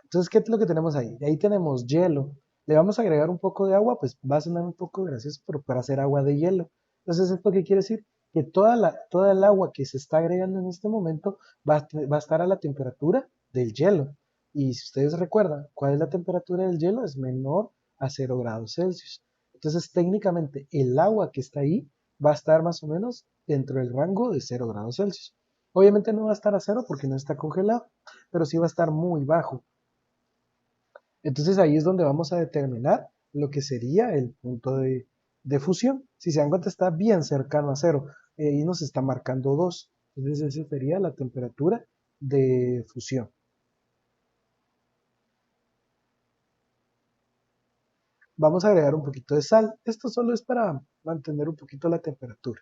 Entonces, ¿qué es lo que tenemos ahí? Ahí tenemos hielo. Le vamos a agregar un poco de agua, pues va a sonar un poco gracioso, pero para hacer agua de hielo. Entonces, ¿esto qué quiere decir? Que toda el agua que se está agregando en este momento va a estar a la temperatura del hielo. Y si ustedes recuerdan, ¿cuál es la temperatura del hielo? Es menor a 0 grados Celsius. Entonces, técnicamente, el agua que está ahí va a estar más o menos dentro del rango de 0 grados Celsius. Obviamente no va a estar a 0 porque no está congelado, pero sí va a estar muy bajo. Entonces ahí es donde vamos a determinar lo que sería el punto de fusión. Si se dan cuenta, está bien cercano a cero y nos está marcando 2. Entonces, esa sería la temperatura de fusión. Vamos a agregar un poquito de sal. Esto solo es para mantener un poquito la temperatura.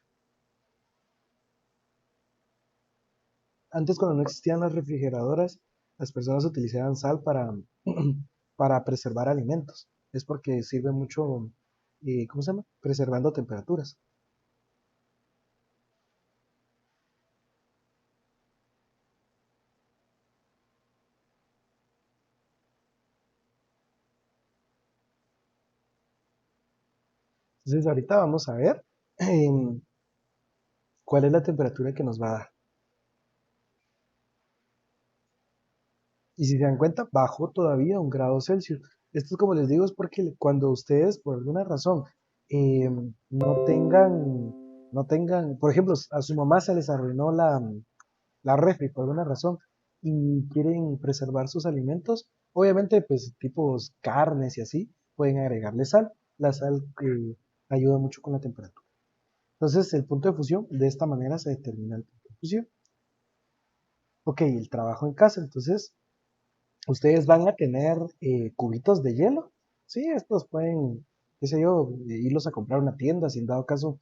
Antes, cuando no existían las refrigeradoras, las personas utilizaban sal para preservar alimentos. Es porque sirve mucho, ¿cómo se llama? Preservando temperaturas. Entonces, ahorita vamos a ver cuál es la temperatura que nos va a dar. Y si se dan cuenta, bajó todavía 1 grado Celsius. Esto, como les digo, es porque cuando ustedes, por alguna razón, eh, no tengan, por ejemplo, a su mamá se les arruinó la refri por alguna razón y quieren preservar sus alimentos, obviamente, pues, tipos carnes y así, pueden agregarle sal. La sal ayuda mucho con la temperatura. Entonces, el punto de fusión, de esta manera se determina el punto de fusión. Ok, el trabajo en casa. Entonces, ustedes van a tener cubitos de hielo. Sí, estos pueden, qué sé yo, irlos a comprar a una tienda, si en dado caso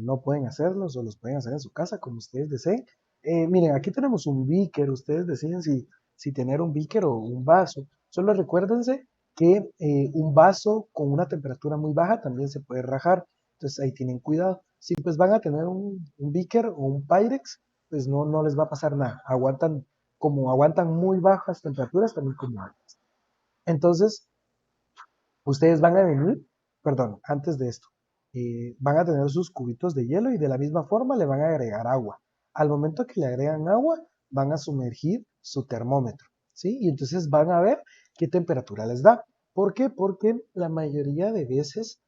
no pueden hacerlos o los pueden hacer en su casa, como ustedes deseen. Miren, aquí tenemos un beaker. Ustedes deciden si tener un beaker o un vaso. Solo recuérdense que un vaso con una temperatura muy baja también se puede rajar. Entonces ahí tienen cuidado. Si pues van a tener un beaker o un Pyrex, pues no les va a pasar nada. Aguantan muy bajas temperaturas, también como altas. Entonces, ustedes van a venir, perdón, antes de esto, van a tener sus cubitos de hielo y de la misma forma le van a agregar agua. Al momento que le agregan agua, van a sumergir su termómetro, ¿sí? Y entonces van a ver qué temperatura les da. ¿Por qué? Porque la mayoría de veces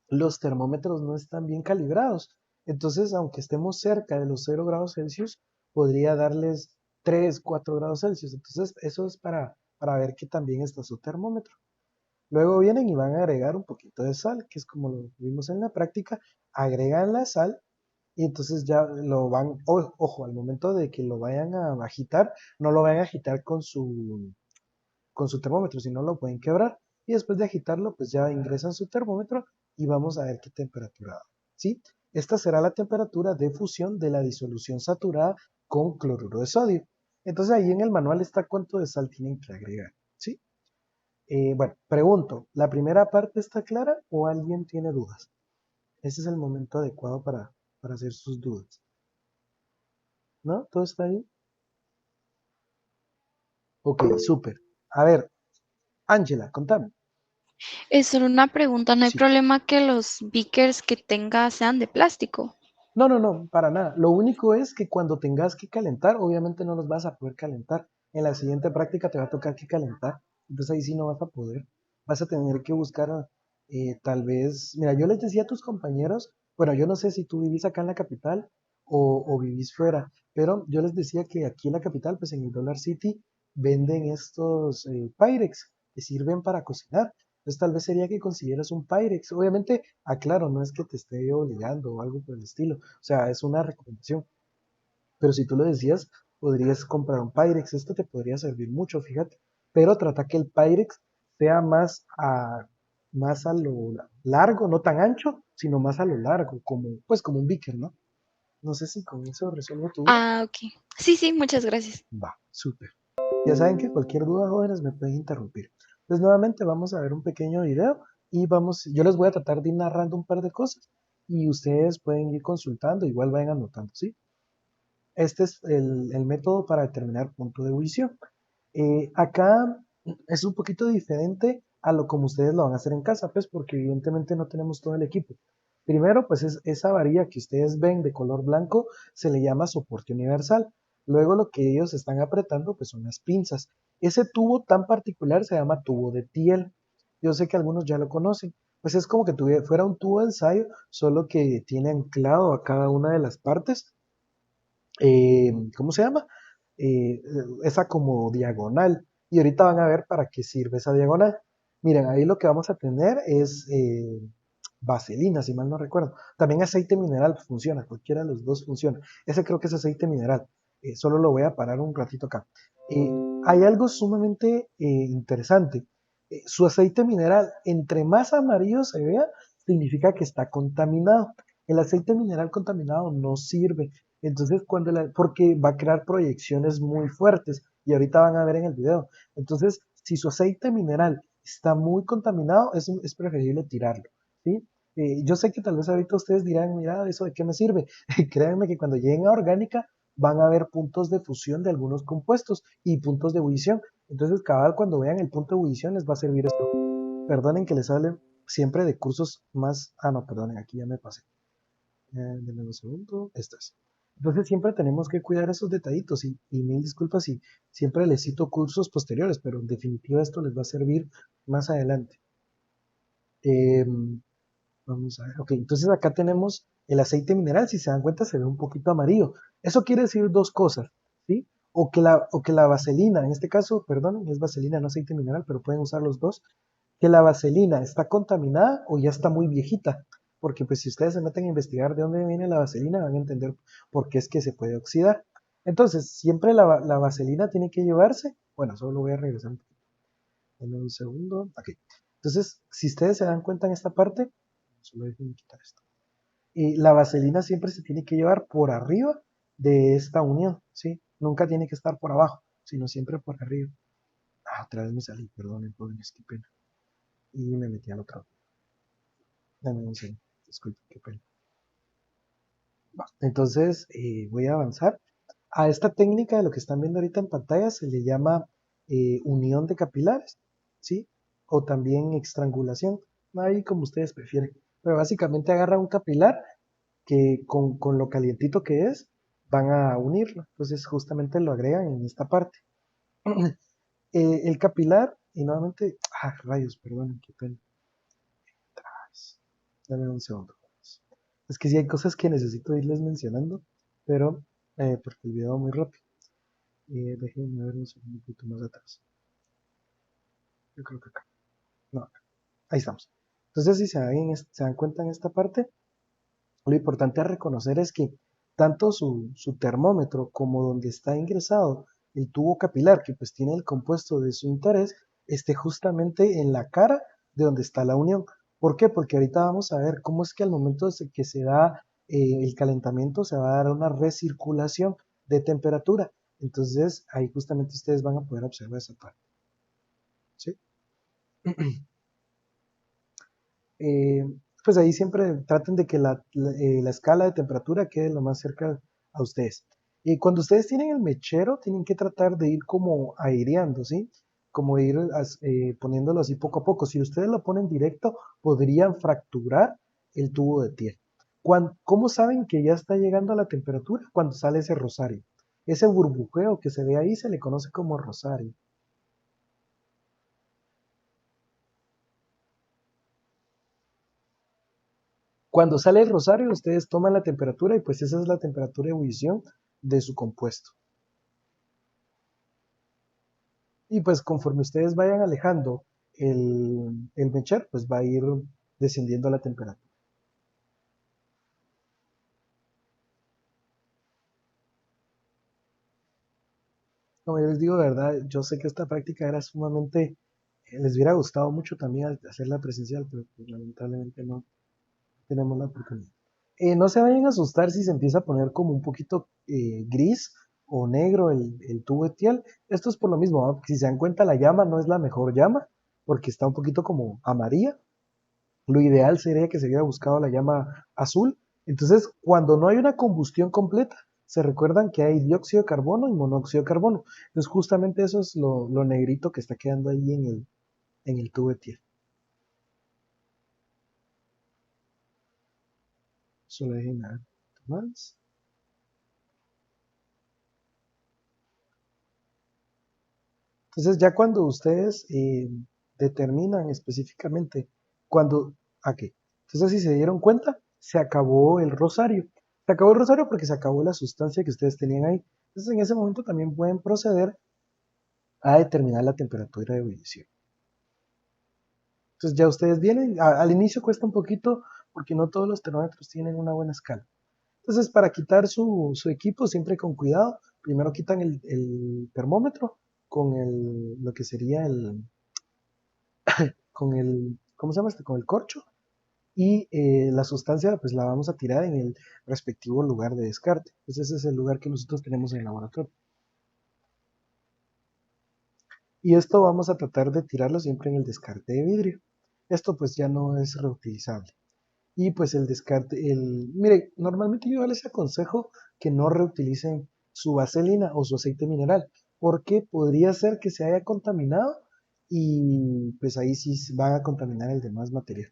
los termómetros no están bien calibrados. Entonces, aunque estemos cerca de los 0 grados Celsius, podría darles 3, 4 grados Celsius. Entonces, eso es para ver que también está su termómetro. Luego vienen y van a agregar un poquito de sal, que es como lo vimos en la práctica. Agregan la sal y entonces ya lo van, ojo, al momento de que lo vayan a agitar, no lo vayan a agitar con su termómetro, si no lo pueden quebrar. Y después de agitarlo, pues ya ingresan su termómetro y vamos a ver qué temperatura da, ¿sí? Esta será la temperatura de fusión de la disolución saturada con cloruro de sodio. Entonces ahí en el manual está cuánto de sal tienen que agregar, ¿sí? Bueno, pregunto, ¿la primera parte está clara o alguien tiene dudas? Ese es el momento adecuado para hacer sus dudas. ¿No? ¿Todo está bien? Ok, súper. A ver, Ángela, contame. Es solo una pregunta, ¿no hay Sí. problema que los beakers que tenga sean de plástico? No, para nada. Lo único es que cuando tengas que calentar, obviamente no los vas a poder calentar. En la siguiente práctica te va a tocar que calentar. Entonces ahí sí no vas a poder. Vas a tener que buscar tal vez, mira, yo les decía a tus compañeros, bueno, yo no sé si tú vivís acá en la capital o vivís fuera, pero yo les decía que aquí en la capital, pues en el Dollar City, venden estos Pyrex que sirven para cocinar. Entonces tal vez sería que consiguieras un Pyrex. Obviamente, aclaro, no es que te esté obligando o algo por el estilo. O sea, es una recomendación. Pero si tú lo decías, podrías comprar un Pyrex. Esto te podría servir mucho, fíjate. Pero trata que el Pyrex sea más a lo largo, no tan ancho, sino más a lo largo, pues como un beaker, ¿no? No sé si con eso resuelvo tu duda. Ah, ok. Sí, sí, muchas gracias. Va, súper. Ya saben que cualquier duda, jóvenes, me pueden interrumpir. Entonces, nuevamente vamos a ver un pequeño video y yo les voy a tratar de ir narrando un par de cosas y ustedes pueden ir consultando, igual vayan anotando, ¿sí? Este es el método para determinar punto de ebullición. Acá es un poquito diferente a lo como ustedes lo van a hacer en casa, pues porque evidentemente no tenemos todo el equipo. Primero, pues esa varilla que ustedes ven de color blanco se le llama soporte universal. Luego lo que ellos están apretando pues son las pinzas. Ese tubo tan particular se llama tubo de Thiel. Yo sé que algunos ya lo conocen. Pues es como que fuera un tubo de ensayo, solo que tiene anclado a cada una de las partes ¿cómo se llama? Eh, esa como diagonal. Y ahorita van a ver para qué sirve esa diagonal. Miren, ahí lo que vamos a tener es vaselina, si mal no recuerdo. También aceite mineral funciona, cualquiera de los dos funciona. Ese creo que es aceite mineral. Solo lo voy a parar un ratito acá. Eh, Hay algo sumamente interesante. Su aceite mineral, entre más amarillo se vea, significa que está contaminado. El aceite mineral contaminado no sirve. Entonces, porque va a crear proyecciones muy fuertes. Y ahorita van a ver en el video. Entonces, si su aceite mineral está muy contaminado, es preferible tirarlo. ¿Sí? Yo sé que tal vez ahorita ustedes dirán, mira, ¿eso de qué me sirve? Créanme que cuando lleguen a orgánica van a haber puntos de fusión de algunos compuestos y puntos de ebullición. Entonces, cabal, cuando vean el punto de ebullición les va a servir esto. Perdonen que les hable siempre de cursos más... Ah, no, perdonen, aquí ya me pasé. Denme un segundo. Estas. Entonces siempre tenemos que cuidar esos detallitos y mil disculpas si siempre les cito cursos posteriores, pero en definitiva esto les va a servir más adelante. Vamos a ver, ok, entonces acá tenemos el aceite mineral, si se dan cuenta se ve un poquito amarillo. Eso quiere decir dos cosas, ¿sí? O que la vaselina, en este caso, perdón, es vaselina, no aceite mineral, pero pueden usar los dos, que la vaselina está contaminada o ya está muy viejita, porque pues si ustedes se meten a investigar de dónde viene la vaselina van a entender por qué es que se puede oxidar. Entonces, siempre la vaselina tiene que llevarse, bueno, solo voy a regresar un poquito, en un segundo, ok. Entonces, si ustedes se dan cuenta en esta parte, solo déjenme quitar esto. Y la vaselina siempre se tiene que llevar por arriba de esta unión, ¿sí? Nunca tiene que estar por abajo, sino siempre por arriba. Ah, otra vez me salí, perdonen, jóvenes, qué pena. Y me metí al otro. Dame un segundo, disculpen, qué pena. Va, entonces, voy a avanzar. A esta técnica de lo que están viendo ahorita en pantalla se le llama unión de capilares, ¿sí? O también estrangulación, ahí como ustedes prefieren. Pero básicamente agarra un capilar que con lo calientito que es, van a unirlo. Entonces justamente lo agregan en esta parte. El capilar, y nuevamente, rayos, perdón, qué pena. Dame un segundo. Es que sí hay cosas que necesito irles mencionando, pero porque el video va muy rápido. Déjenme ver un segundo, un poquito más atrás. Yo creo que acá. No, acá. Ahí estamos. Entonces, si se dan cuenta en esta parte, lo importante a reconocer es que tanto su termómetro como donde está ingresado el tubo capilar, que pues tiene el compuesto de su interés, esté justamente en la cara de donde está la unión. ¿Por qué? Porque ahorita vamos a ver cómo es que al momento de que se da el calentamiento se va a dar una recirculación de temperatura. Entonces ahí justamente ustedes van a poder observar esa parte. ¿Sí? eh, pues ahí siempre traten de que la escala de temperatura quede lo más cerca a ustedes. Y cuando ustedes tienen el mechero, tienen que tratar de ir como aireando, ¿sí? Como ir poniéndolo así poco a poco. Si ustedes lo ponen directo, podrían fracturar el tubo de tiel. ¿Cómo saben que ya está llegando a la temperatura? Cuando sale ese rosario. Ese burbujeo que se ve ahí se le conoce como rosario. Cuando sale el rosario, ustedes toman la temperatura y pues esa es la temperatura de ebullición de su compuesto. Y pues conforme ustedes vayan alejando el mechero, pues va a ir descendiendo la temperatura. Como yo les digo, de verdad, yo sé que esta práctica era sumamente, les hubiera gustado mucho también hacerla presencial, pero pues, lamentablemente no tenemos la oportunidad. No se vayan a asustar si se empieza a poner como un poquito gris o negro el tubo etial. Esto es por lo mismo, ¿no? Si se dan cuenta la llama no es la mejor llama porque está un poquito como amarilla. Lo ideal sería que se hubiera buscado la llama azul. Entonces, cuando no hay una combustión completa, se recuerdan que hay dióxido de carbono y monóxido de carbono. Entonces, justamente eso es lo negrito que está quedando ahí en el tubo etial. Solo dejen nada más. Entonces ya cuando ustedes determinan específicamente cuando, ¿a qué? Entonces si se dieron cuenta, se acabó el rosario. Se acabó el rosario porque se acabó la sustancia que ustedes tenían ahí. Entonces en ese momento también pueden proceder a determinar la temperatura de ebullición. Entonces ya ustedes vienen, al inicio cuesta un poquito porque no todos los termómetros tienen una buena escala. Entonces para quitar su equipo, siempre con cuidado, primero quitan el termómetro con lo que sería con ¿cómo se llama este? Con el corcho y la sustancia pues la vamos a tirar en el respectivo lugar de descarte. Entonces ese es el lugar que nosotros tenemos en el laboratorio. Y esto vamos a tratar de tirarlo siempre en el descarte de vidrio. Esto pues ya no es reutilizable. Y pues el descarte, mire, normalmente yo les aconsejo que no reutilicen su vaselina o su aceite mineral, porque podría ser que se haya contaminado y pues ahí sí van a contaminar el demás material.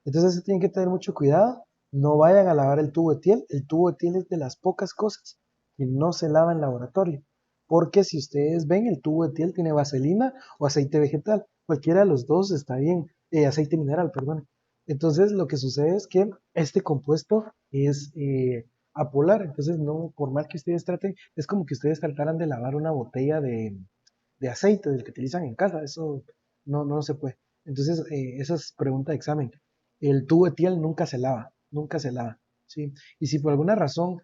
Entonces se tienen que tener mucho cuidado, no vayan a lavar el tubo Etiel. El tubo Etiel es de las pocas cosas que no se lava en laboratorio, porque si ustedes ven, el tubo Etiel tiene vaselina o aceite vegetal, cualquiera de los dos está bien, aceite mineral, perdón. Entonces lo que sucede es que este compuesto es apolar, entonces no, por mal que ustedes traten, es como que ustedes trataran de lavar una botella de aceite del que utilizan en casa, eso no se puede. Entonces, esa es pregunta de examen. El tubo etiel nunca se lava, ¿sí? Y si por alguna razón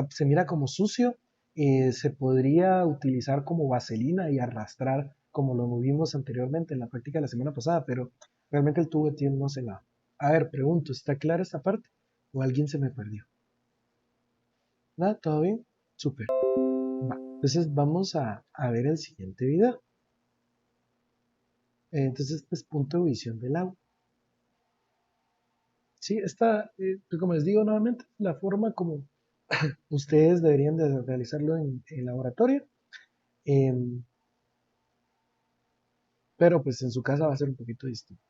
se mira como sucio, se podría utilizar como vaselina y arrastrar, como lo vimos anteriormente en la práctica de la semana pasada, pero realmente el tubo etiel no se lava. A ver, pregunto, ¿está clara esta parte? ¿O alguien se me perdió? ¿Nada? ¿Todo bien? Súper. Va. Entonces vamos a ver el siguiente video. Entonces, este es punto de visión del agua. Sí, esta, pues como les digo nuevamente, la forma como ustedes deberían de realizarlo en laboratorio, em, pero pues en su casa va a ser un poquito distinto.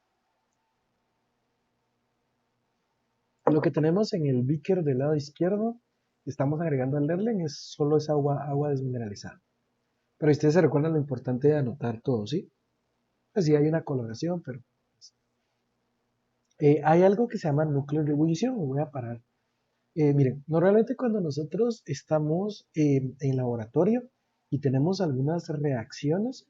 Lo que tenemos en el beaker del lado izquierdo, estamos agregando al Lerlen, es solo esa agua desmineralizada. Pero ustedes se recuerdan lo importante de anotar todo, ¿sí? Pues sí hay una coloración, pero hay algo que se llama núcleo de ebullición, me voy a parar. Miren, normalmente cuando nosotros estamos en laboratorio y tenemos algunas reacciones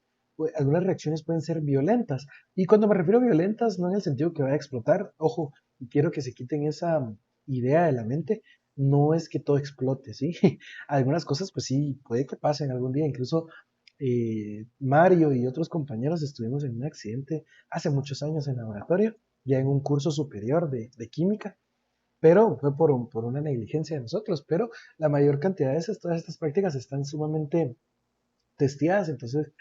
pueden ser violentas. Y cuando me refiero a violentas, no en el sentido que vaya a explotar, ojo, y quiero que se quiten esa idea de la mente, no es que todo explote, ¿sí? Algunas cosas, pues sí, puede que pasen algún día. Incluso Mario y otros compañeros estuvimos en un accidente hace muchos años en laboratorio, ya en un curso superior de química, pero fue por una negligencia de nosotros, pero la mayor cantidad de todas estas prácticas están sumamente testeadas, entonces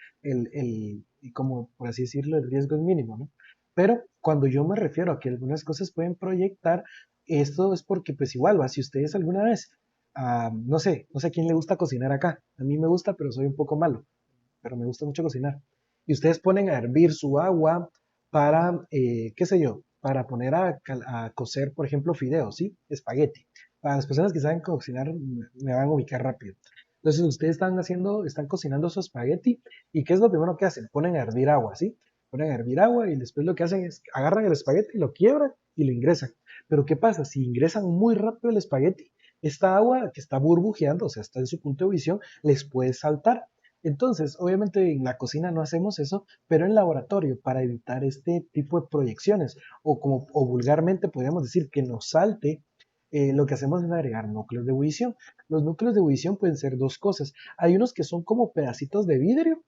como por así decirlo, el riesgo es mínimo, ¿no? Pero cuando yo me refiero a que algunas cosas pueden proyectar, esto es porque pues igual, ¿va? Si ustedes alguna vez, no sé a quién le gusta cocinar acá, a mí me gusta, pero soy un poco malo, pero me gusta mucho cocinar. Y ustedes ponen a hervir su agua para, qué sé yo, para poner a cocer, por ejemplo, fideos, ¿sí? Espagueti. Para las personas que saben cocinar, me van a ubicar rápido. Entonces, ustedes están cocinando su espagueti, ¿y qué es lo primero que hacen? Ponen a hervir agua, ¿sí? Ponen a hervir agua y después lo que hacen es agarran el espagueti, lo quiebran y lo ingresan. Pero ¿qué pasa? Si ingresan muy rápido el espagueti, esta agua que está burbujeando, o sea, está en su punto de visión, les puede saltar. Entonces, obviamente en la cocina no hacemos eso, pero en laboratorio, para evitar este tipo de proyecciones, o vulgarmente podríamos decir que nos salte, lo que hacemos es agregar núcleos de ebullición. Los núcleos de ebullición pueden ser dos cosas. Hay unos que son como pedacitos de vidrio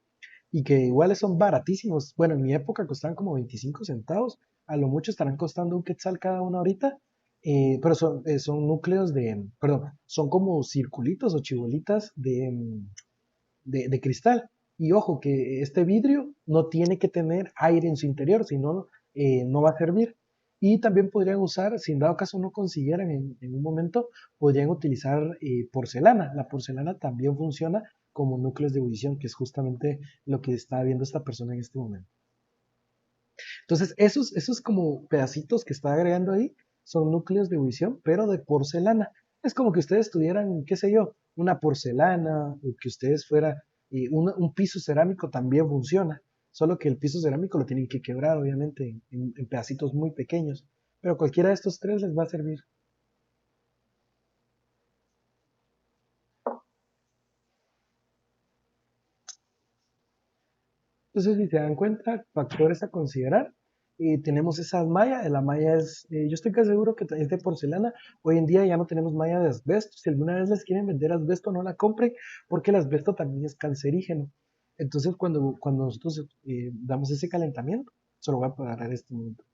y que iguales son baratísimos. Bueno, en mi época costaban como 25 centavos, a lo mucho estarán costando un quetzal cada una ahorita, pero son núcleos perdón, son como circulitos o chibolitas de cristal. Y ojo, que este vidrio no tiene que tener aire en su interior, si no, no va a servir. Y también podrían usar, si en dado caso no consiguieran en un momento, podrían utilizar porcelana. La porcelana también funciona como núcleos de ebullición, que es justamente lo que está viendo esta persona en este momento. Entonces, esos como pedacitos que está agregando ahí son núcleos de ebullición, pero de porcelana. Es como que ustedes tuvieran, qué sé yo, una porcelana, o que ustedes fuera, un piso cerámico también funciona, solo que el piso cerámico lo tienen que quebrar, obviamente, en pedacitos muy pequeños, pero cualquiera de estos tres les va a servir. Entonces, si se dan cuenta, factores a considerar, tenemos esas mallas. La malla es, yo estoy casi seguro que es de porcelana. Hoy en día ya no tenemos malla de asbesto. Si alguna vez les quieren vender asbesto, no la compren porque el asbesto también es cancerígeno. Entonces, cuando nosotros damos ese calentamiento, se lo voy a parar en este momento.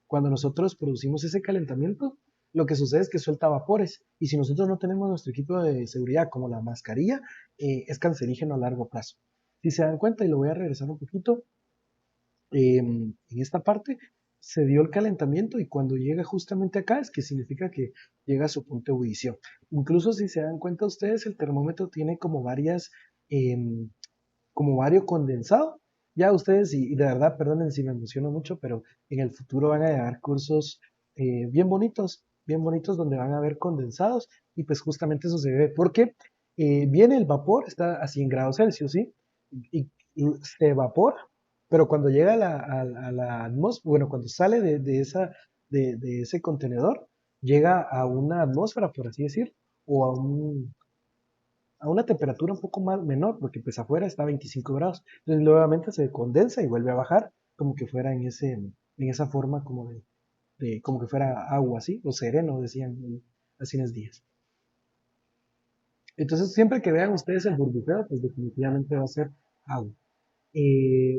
Cuando nosotros producimos ese calentamiento, lo que sucede es que suelta vapores. Y si nosotros no tenemos nuestro equipo de seguridad, como la mascarilla, es cancerígeno a largo plazo. Si se dan cuenta, y lo voy a regresar un poquito, en esta parte se dio el calentamiento y cuando llega justamente acá es que significa que llega a su punto de ebullición. Incluso si se dan cuenta ustedes, el termómetro tiene em, como varios condensado. Ya ustedes, y de verdad, perdonen si me emociono mucho, pero en el futuro van a llevar cursos bien bonitos donde van a ver condensados y pues justamente eso se ve porque viene el vapor, está a 100 grados Celsius, ¿sí? Y se evapora, pero cuando llega a la atmósfera, bueno, cuando sale de ese contenedor, llega a una atmósfera, por así decir, o a una temperatura un poco más menor, porque pues afuera está a 25 grados. Entonces nuevamente se condensa y vuelve a bajar, como que fuera en esa forma como como que fuera agua, ¿sí? O sereno, decían hace unos días. Entonces siempre que vean ustedes el burbujeo, pues definitivamente va a ser agua.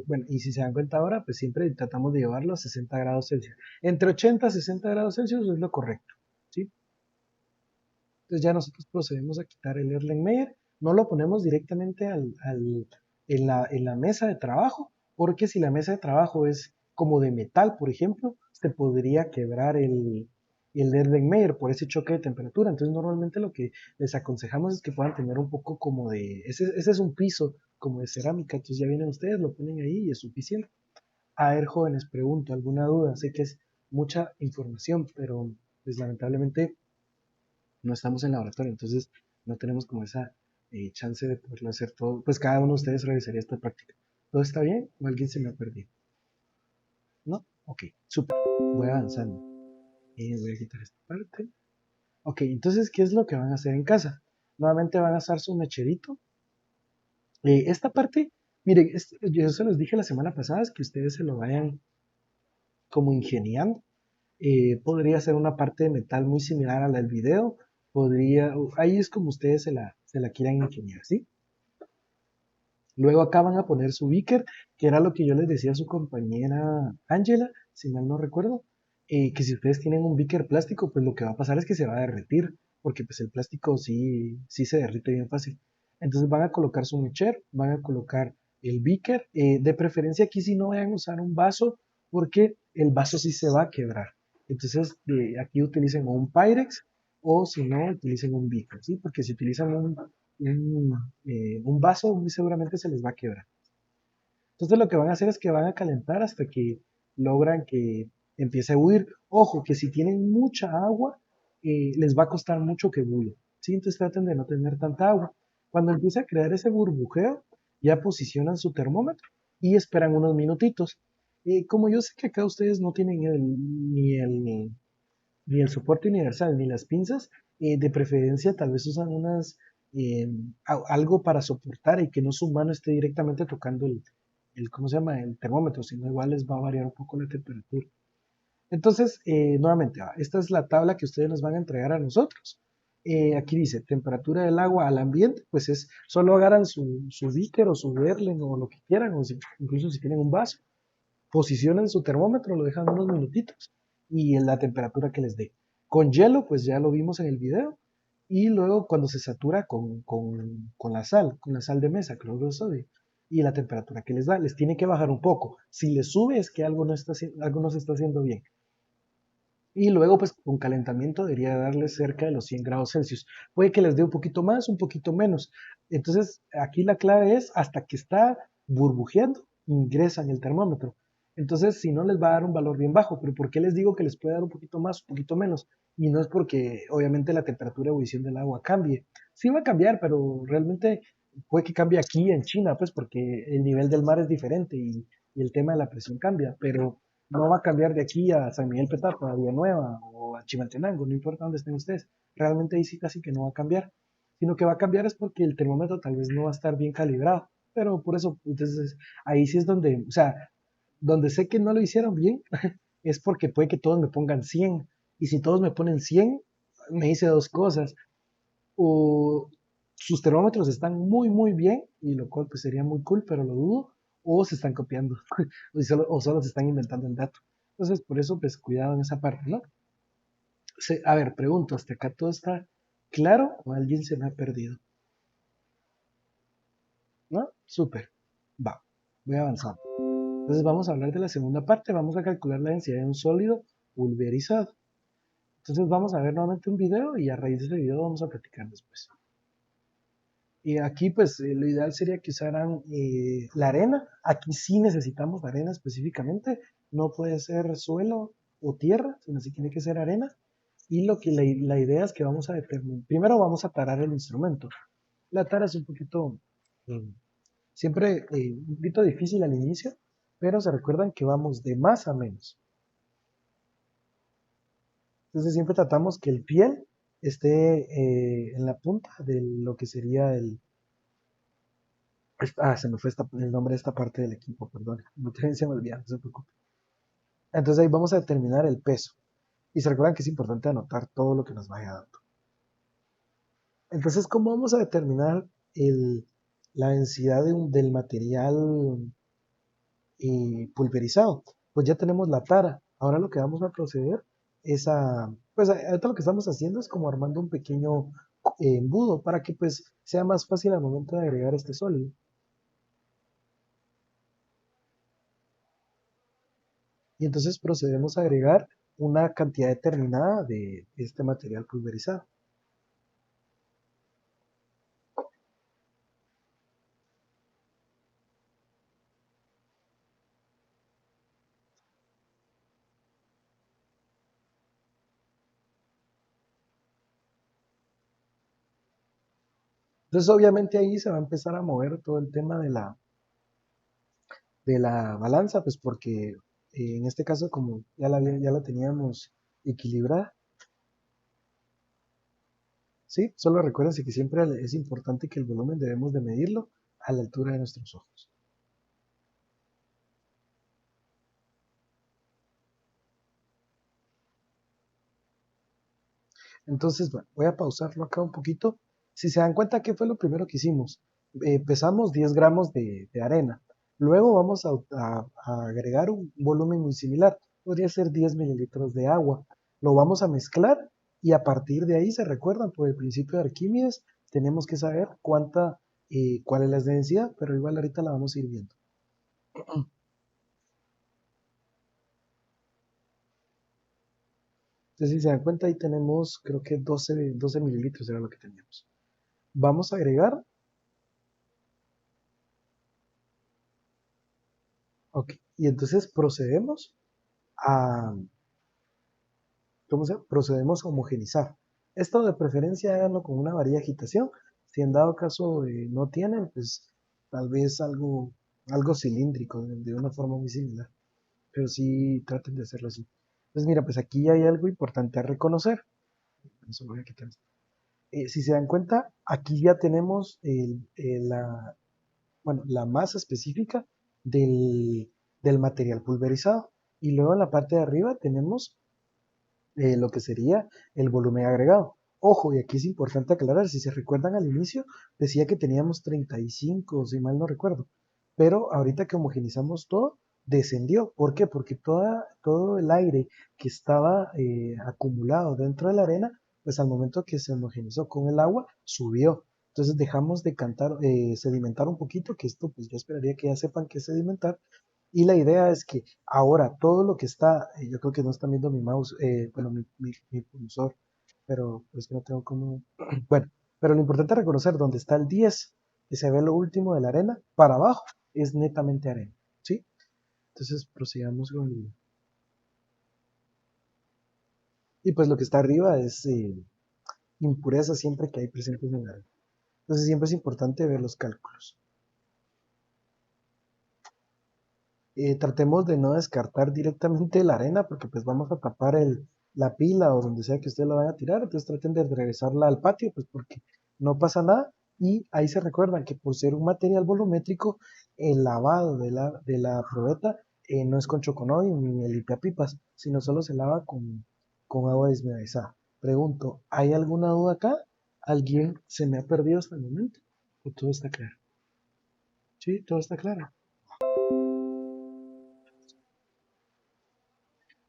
Bueno, y si se dan cuenta ahora, pues siempre tratamos de llevarlo a 60 grados Celsius. Entre 80 y 60 grados Celsius es lo correcto, ¿sí? Entonces ya nosotros procedemos a quitar el Erlenmeyer, no lo ponemos directamente en la mesa de trabajo, porque si la mesa de trabajo es como de metal, por ejemplo, se podría quebrar el Erlenmeyer por ese choque de temperatura. Entonces normalmente lo que les aconsejamos es que puedan tener un poco como ese es un piso como de cerámica, entonces ya vienen ustedes, lo ponen ahí y es suficiente. A ver, jóvenes, pregunto, ¿alguna duda? Sé que es mucha información, pero pues lamentablemente no estamos en laboratorio, entonces no tenemos como esa chance de poderlo hacer todo. Pues cada uno de ustedes realizaría esta práctica. ¿Todo está bien o alguien se me ha perdido? ¿No? Ok, súper. Voy avanzando. Voy a quitar esta parte. Ok, entonces, ¿qué es lo que van a hacer en casa? Nuevamente van a usar su mecherito. Esta parte, miren, yo se los dije la semana pasada, es que ustedes se lo vayan como ingeniando. Podría ser una parte de metal muy similar a la del video. Ahí es como ustedes se la quieran ingeniar, ¿sí? Luego acá van a poner su beaker, que era lo que yo les decía a su compañera Angela, si mal no recuerdo, que si ustedes tienen un beaker plástico, pues lo que va a pasar es que se va a derretir, porque pues el plástico sí se derrite bien fácil. Entonces van a colocar su mecher, van a colocar el beaker, de preferencia aquí si no vayan a usar un vaso, porque el vaso sí se va a quebrar. Entonces aquí utilicen un Pyrex o si no utilicen un beaker, ¿sí? Porque si utilizan un vaso muy seguramente se les va a quebrar. Entonces lo que van a hacer es que van a calentar hasta que logran que empiece a huir. Ojo, que si tienen mucha agua, les va a costar mucho que huya. ¿Sí? Entonces traten de no tener tanta agua. Cuando empiece a crear ese burbujeo, ya posicionan su termómetro y esperan unos minutitos. Como yo sé que acá ustedes no tienen ni el soporte universal ni las pinzas, de preferencia tal vez usan eh, algo para soportar y que no su mano esté directamente tocando ¿cómo se llama? El termómetro, sino igual les va a variar un poco la temperatura. Entonces, nuevamente, esta es la tabla que ustedes nos van a entregar a nosotros. Aquí dice temperatura del agua al ambiente, pues solo agarran su beaker o su Berlen o lo que quieran, incluso si tienen un vaso, posicionan su termómetro, lo dejan unos minutitos y en la temperatura que les dé. Con hielo, pues ya lo vimos en el video, y luego cuando se satura con la sal de mesa, cloruro de sodio, y la temperatura que les da, les tiene que bajar un poco. Si les sube es que algo no se está haciendo bien. Y luego, pues con calentamiento debería darles cerca de los 100 grados Celsius. Puede que les dé un poquito más, un poquito menos. Entonces, aquí la clave es hasta que está burbujeando, ingresan el termómetro. Entonces, si no, les va a dar un valor bien bajo. Pero ¿por qué les digo que les puede dar un poquito más, un poquito menos? Y no es porque, obviamente, la temperatura de ebullición del agua cambie. Sí va a cambiar, pero realmente puede que cambie aquí en China, pues porque el nivel del mar es diferente y el tema de la presión cambia. Pero no va a cambiar de aquí a San Miguel Petapa, a Villanueva o a Chimaltenango, no importa dónde estén ustedes. Realmente ahí sí casi que no va a cambiar. Sino que va a cambiar es porque el termómetro tal vez no va a estar bien calibrado. Pero por eso, entonces, ahí sí es donde, o sea, donde sé que no lo hicieron bien es porque puede que todos me pongan 100. Y si todos me ponen 100, me dice dos cosas. O sus termómetros están muy, muy bien, y lo cual pues sería muy cool, pero lo dudo. O se están copiando, o solo se están inventando el dato. Entonces, por eso, pues cuidado en esa parte, ¿no? A ver, pregunto, ¿hasta acá todo está claro o alguien se me ha perdido? ¿No? Súper. Va, voy avanzando. Entonces vamos a hablar de la segunda parte, vamos a calcular la densidad de un sólido pulverizado. Entonces vamos a ver nuevamente un video y a raíz de ese video vamos a platicar después. Y aquí pues lo ideal sería que usaran la arena. Aquí sí necesitamos arena específicamente. No puede ser suelo o tierra, sino sí tiene que ser arena. Y la idea es que vamos a determinar. Primero vamos a tarar el instrumento. La tara es un poquito, mm, siempre un poquito difícil al inicio, pero se recuerdan que vamos de más a menos. Entonces siempre tratamos que el fiel esté en la punta de lo que sería se me fue el nombre de esta parte del equipo, perdón. Muchas se me olvida, no se preocupe. Entonces ahí vamos a determinar el peso. Y se recuerdan que es importante anotar todo lo que nos vaya dando. Entonces, ¿cómo vamos a determinar la densidad del material pulverizado? Pues ya tenemos la tara. Ahora lo que vamos a proceder es pues ahorita lo que estamos haciendo es como armando un pequeño embudo para que pues sea más fácil al momento de agregar este sólido. Y entonces procedemos a agregar una cantidad determinada de este material pulverizado. Entonces obviamente ahí se va a empezar a mover todo el tema de la balanza, pues porque en este caso como ya la teníamos equilibrada, ¿sí? Solo recuérdense que siempre es importante que el volumen debemos de medirlo a la altura de nuestros ojos. Entonces, bueno, voy a pausarlo acá un poquito. Si se dan cuenta, ¿qué fue lo primero que hicimos? Pesamos 10 gramos de arena. Luego vamos a agregar un volumen muy similar. Podría ser 10 mililitros de agua. Lo vamos a mezclar y a partir de ahí, se recuerdan, por el principio de Arquímedes, tenemos que saber cuál es la densidad, pero igual ahorita la vamos a ir viendo. Entonces, si se dan cuenta, ahí tenemos, creo que 12 mililitros era lo que teníamos. Vamos a agregar. Ok, y entonces procedemos a, ¿cómo se llama? Procedemos a homogenizar. Esto de preferencia háganlo con una varilla de agitación. Si en dado caso no tienen, pues tal vez algo cilíndrico, de una forma muy similar. Pero sí traten de hacerlo así. Entonces mira, pues aquí hay algo importante a reconocer. Eso lo voy a quitar. Si se dan cuenta, aquí ya tenemos la masa específica del material pulverizado. Y luego en la parte de arriba tenemos lo que sería el volumen agregado. Ojo, y aquí es importante aclarar, si se recuerdan al inicio, decía que teníamos 35, si mal no recuerdo, pero ahorita que homogenizamos todo, descendió. ¿Por qué? Porque todo el aire que estaba acumulado dentro de la arena, pues al momento que se homogenizó con el agua, subió. Entonces dejamos de sedimentar un poquito, que esto pues yo esperaría que ya sepan qué es sedimentar, y la idea es que ahora todo lo que está, yo creo que no están viendo mi mouse, bueno, mi pulsor, pero es que no tengo como, bueno, pero lo importante es reconocer dónde está el 10, que se ve lo último de la arena, para abajo es netamente arena, ¿sí? Entonces prosigamos con y pues lo que está arriba es impureza siempre que hay presentes en la arena. Entonces siempre es importante ver los cálculos. Tratemos de no descartar directamente la arena porque pues vamos a tapar la pila o donde sea que usted lo vaya a tirar, entonces traten de regresarla al patio pues porque no pasa nada y ahí se recuerdan que por ser un material volumétrico el lavado de la probeta no es con Choconoy ni el limpiapipas, sino solo se lava con agua desmineralizada. Pregunto, ¿hay alguna duda acá? ¿Alguien se me ha perdido hasta el momento? ¿O todo está claro? Sí, todo está claro.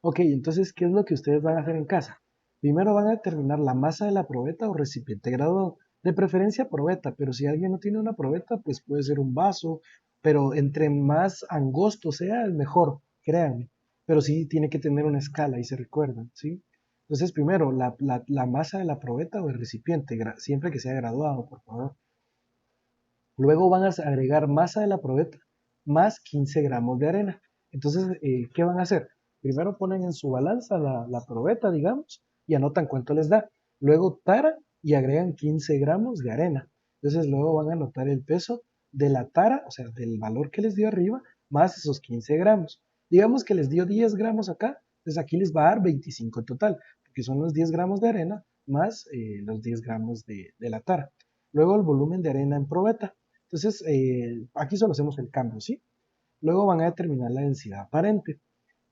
Ok, entonces, ¿qué es lo que ustedes van a hacer en casa? Primero van a determinar la masa de la probeta o recipiente graduado. De preferencia probeta, pero si alguien no tiene una probeta, pues puede ser un vaso, pero entre más angosto sea, es mejor, créanme. Pero sí tiene que tener una escala y se recuerdan, ¿sí? Entonces, primero, la masa de la probeta o el recipiente, siempre que sea graduado, por favor. Luego van a agregar masa de la probeta más 15 gramos de arena. Entonces, ¿qué van a hacer? Primero ponen en su balanza la probeta, digamos, y anotan cuánto les da. Luego tara y agregan 15 gramos de arena. Entonces, luego van a anotar el peso de la tara, o sea, del valor que les dio arriba, más esos 15 gramos. Digamos que les dio 10 gramos acá, entonces aquí les va a dar 25 en total, porque son los 10 gramos de arena más los 10 gramos de la tara. Luego el volumen de arena en probeta. Entonces, aquí solo hacemos el cambio, ¿sí? Luego van a determinar la densidad aparente.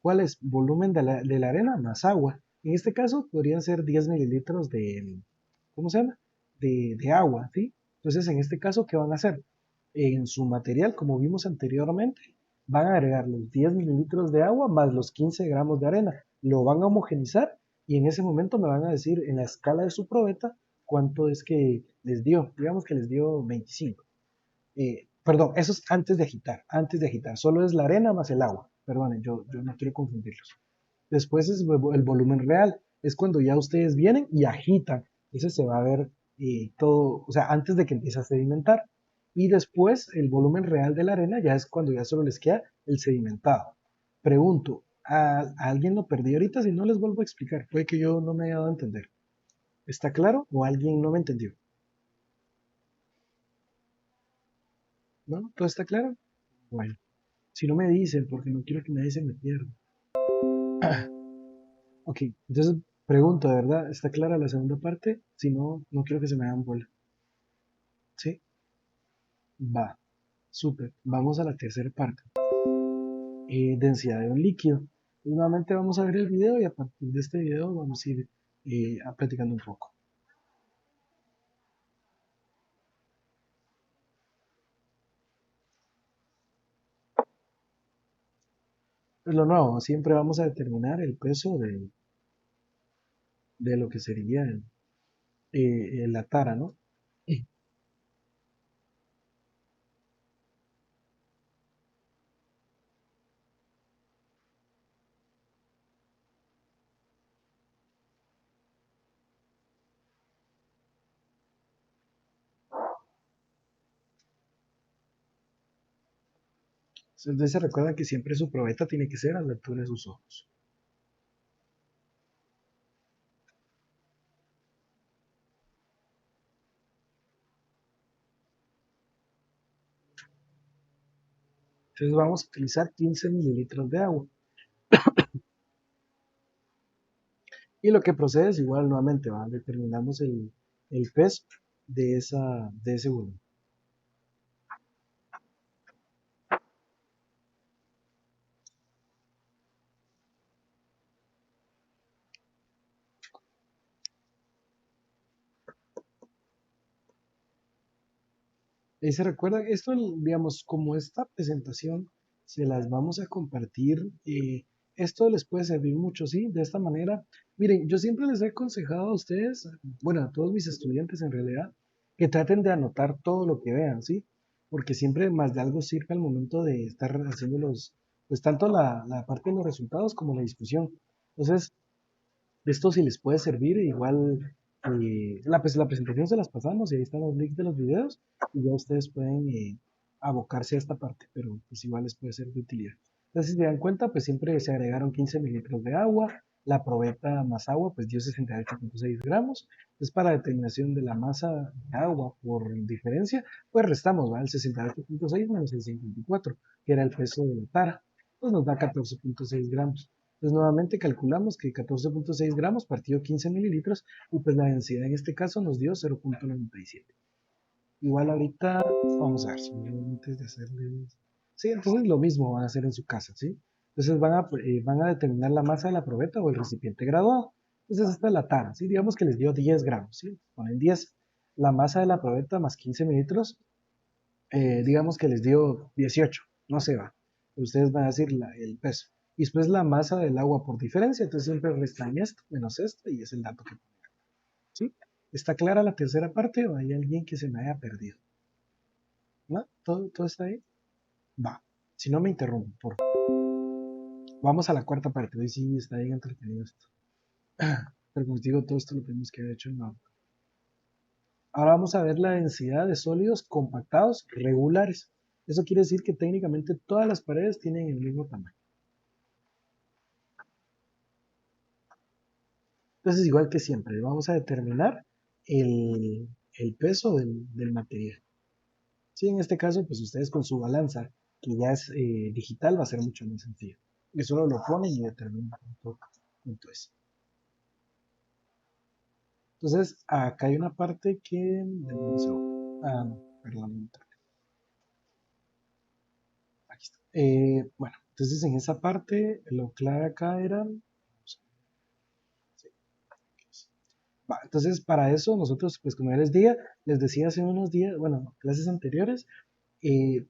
¿Cuál es? Volumen de la arena más agua. En este caso podrían ser 10 mililitros de, ¿cómo se llama? De agua, ¿sí? Entonces, en este caso, ¿qué van a hacer? En su material, como vimos anteriormente, van a agregar los 10 mililitros de agua más los 15 gramos de arena. Lo van a homogenizar y en ese momento me van a decir en la escala de su probeta cuánto es que les dio. Digamos que les dio 25. Perdón, eso es antes de agitar, solo es la arena más el agua, perdonen, yo no quiero confundirlos. Después es el volumen real, es cuando ya ustedes vienen y agitan, ese se va a ver todo, o sea, antes de que empiece a sedimentar. Y después el volumen real de la arena ya es cuando ya solo les queda el sedimentado. Pregunto, ¿a alguien lo perdí ahorita? Si no les vuelvo a explicar, puede que yo no me haya dado a entender. ¿Está claro o alguien no me entendió? ¿No? ¿Todo está claro? Bueno. Si no me dicen, porque no quiero que nadie se me pierda. Ok, entonces pregunto, ¿de verdad? ¿Está clara la segunda parte? Si no, no quiero que se me hagan bola. ¿Sí? Va. Súper. Vamos a la tercera parte. Densidad de un líquido. Y nuevamente vamos a ver el video y a partir de este video vamos a ir platicando un poco. Pues lo nuevo, siempre vamos a determinar el peso de lo que sería la tara, ¿no? Entonces se recuerda que siempre su probeta tiene que ser a la altura de sus ojos. Entonces vamos a utilizar 15 mililitros de agua. Y lo que procede es igual nuevamente, ¿va? Determinamos el peso de ese volumen. Y se recuerda, esto, digamos, como esta presentación se las vamos a compartir, esto les puede servir mucho, ¿sí? De esta manera, miren, yo siempre les he aconsejado a ustedes, bueno, a todos mis estudiantes en realidad, que traten de anotar todo lo que vean, ¿sí? Porque siempre más de algo sirve al momento de estar haciendo pues tanto la parte de los resultados como la discusión. Entonces, esto si les puede servir, igual pues, la presentación se las pasamos y ahí están los links de los videos y ya ustedes pueden abocarse a esta parte, pero pues igual les puede ser de utilidad. Entonces, si se dan cuenta, pues siempre se agregaron 15 mililitros de agua, la probeta más agua, pues dio 68.6 gramos. Entonces, para determinación de la masa de agua por diferencia, pues restamos, ¿va? El 68.6 menos el 54, que era el peso de la tara, pues nos da 14.6 gramos. Entonces nuevamente calculamos que 14.6 gramos partido 15 mililitros y pues la densidad en este caso nos dio 0.97. Igual ahorita vamos a ver, simplemente antes de hacerles... Sí, entonces lo mismo van a hacer en su casa, ¿sí? Entonces van a determinar la masa de la probeta o el recipiente graduado. Entonces esta es la tara, ¿sí? Digamos que les dio 10 gramos, ¿sí? Ponen 10. La masa de la probeta más 15 mililitros, digamos que les dio 18, no se va. Ustedes van a decir el peso. Y después la masa del agua por diferencia, entonces siempre restan esto menos esto y es el dato que ponen, ¿sí? ¿Está clara la tercera parte o hay alguien que se me haya perdido? ¿No? ¿Todo está ahí? Va. Si no me interrumpo, por favor. Vamos a la cuarta parte. Hoy sí está bien entretenido esto. Pero como os digo, todo esto lo tenemos que haber hecho en la... Ahora vamos a ver la densidad de sólidos compactados regulares. Eso quiere decir que técnicamente todas las paredes tienen el mismo tamaño. Entonces, igual que siempre, vamos a determinar el peso del material. Sí, en este caso, pues ustedes con su balanza, que ya es digital, va a ser mucho más sencillo. Y solo lo ponen y determinan cuánto es. Entonces, acá hay una parte que... Ah, no, perdón. Aquí está. Bueno, entonces en esa parte, lo clave acá era... Sí, va, entonces, para eso, nosotros, pues como ya les decía hace unos días, bueno, clases anteriores,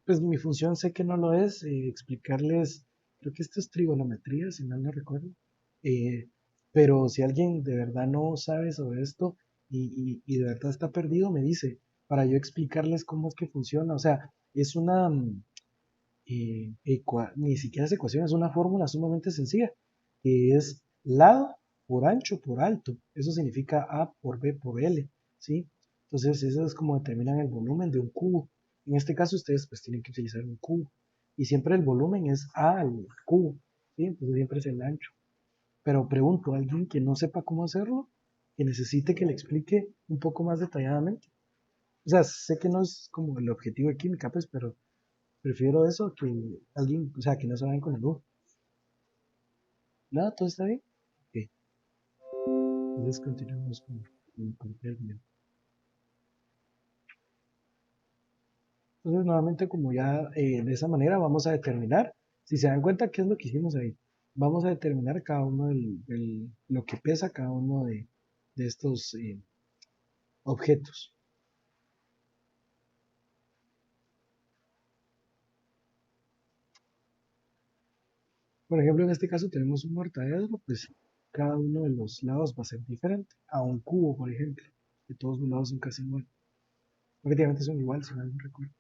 pues mi función sé que no lo es, explicarles, creo que esto es trigonometría, si mal no recuerdo, eh, pero si alguien de verdad no sabe sobre esto y de verdad está perdido, me dice, para yo explicarles cómo es que funciona, o sea, es una, ni siquiera es ecuación, es una fórmula sumamente sencilla, que es lado por ancho por alto, eso significa A por B por L, ¿sí? Entonces eso es como determinan el volumen de un cubo. En este caso ustedes pues tienen que utilizar un cubo y siempre el volumen es A al cubo, ¿sí? Entonces siempre es el ancho. Pero pregunto, ¿alguien que no sepa cómo hacerlo? Que necesite que le explique un poco más detalladamente. O sea, sé que no es como el objetivo de química, pues, pero prefiero eso que alguien, o sea, que no se vayan con el lujo. Nada, todo está bien. Ok, entonces continuamos con el video. Entonces, nuevamente, como ya de esa manera vamos a determinar, si se dan cuenta, qué es lo que hicimos ahí. Vamos a determinar cada uno lo que pesa cada uno de estos objetos. Por ejemplo, en este caso tenemos un mortadelo, pues cada uno de los lados va a ser diferente. A un cubo, por ejemplo, que todos los lados son casi iguales. Prácticamente son iguales, si mal no recuerdo.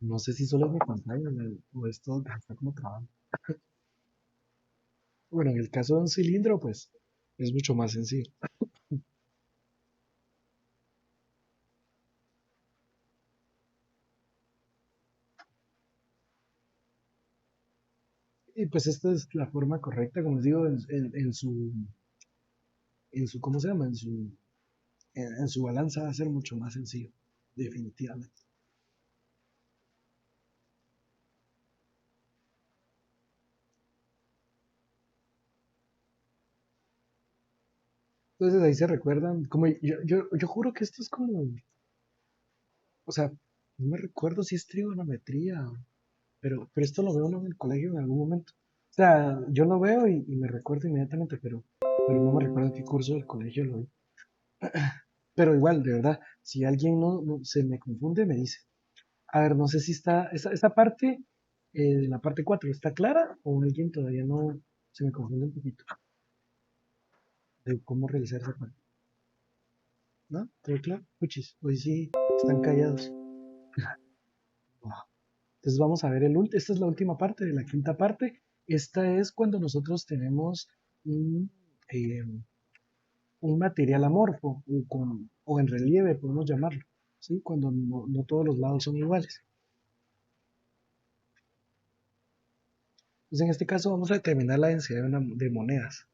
No sé si solo es mi pantalla o esto está como trabajando. Bueno, en el caso de un cilindro, pues es mucho más sencillo. Y pues esta es la forma correcta, como les digo, ¿cómo se llama? En su balanza va a ser mucho más sencillo, definitivamente. Entonces ahí se recuerdan, como yo juro que esto es como, o sea, no me recuerdo si es trigonometría, pero esto lo veo uno en el colegio en algún momento. O sea, yo lo veo y me recuerdo inmediatamente, pero no me recuerdo en qué curso del colegio lo vi. Pero igual, de verdad, si alguien no se me confunde, me dice. A ver, no sé si esta parte, la parte 4 ¿está clara? O alguien todavía no se me confunde un poquito de cómo realizar esa parte. ¿No? ¿Todo claro? Puchis, hoy sí están callados. Wow. Entonces vamos a ver esta es la última parte de la quinta parte. Esta es cuando nosotros tenemos un, eh, un material amorfo o en relieve, podemos llamarlo, ¿sí? Cuando no todos los lados son iguales. Entonces en este caso vamos a determinar la densidad de monedas,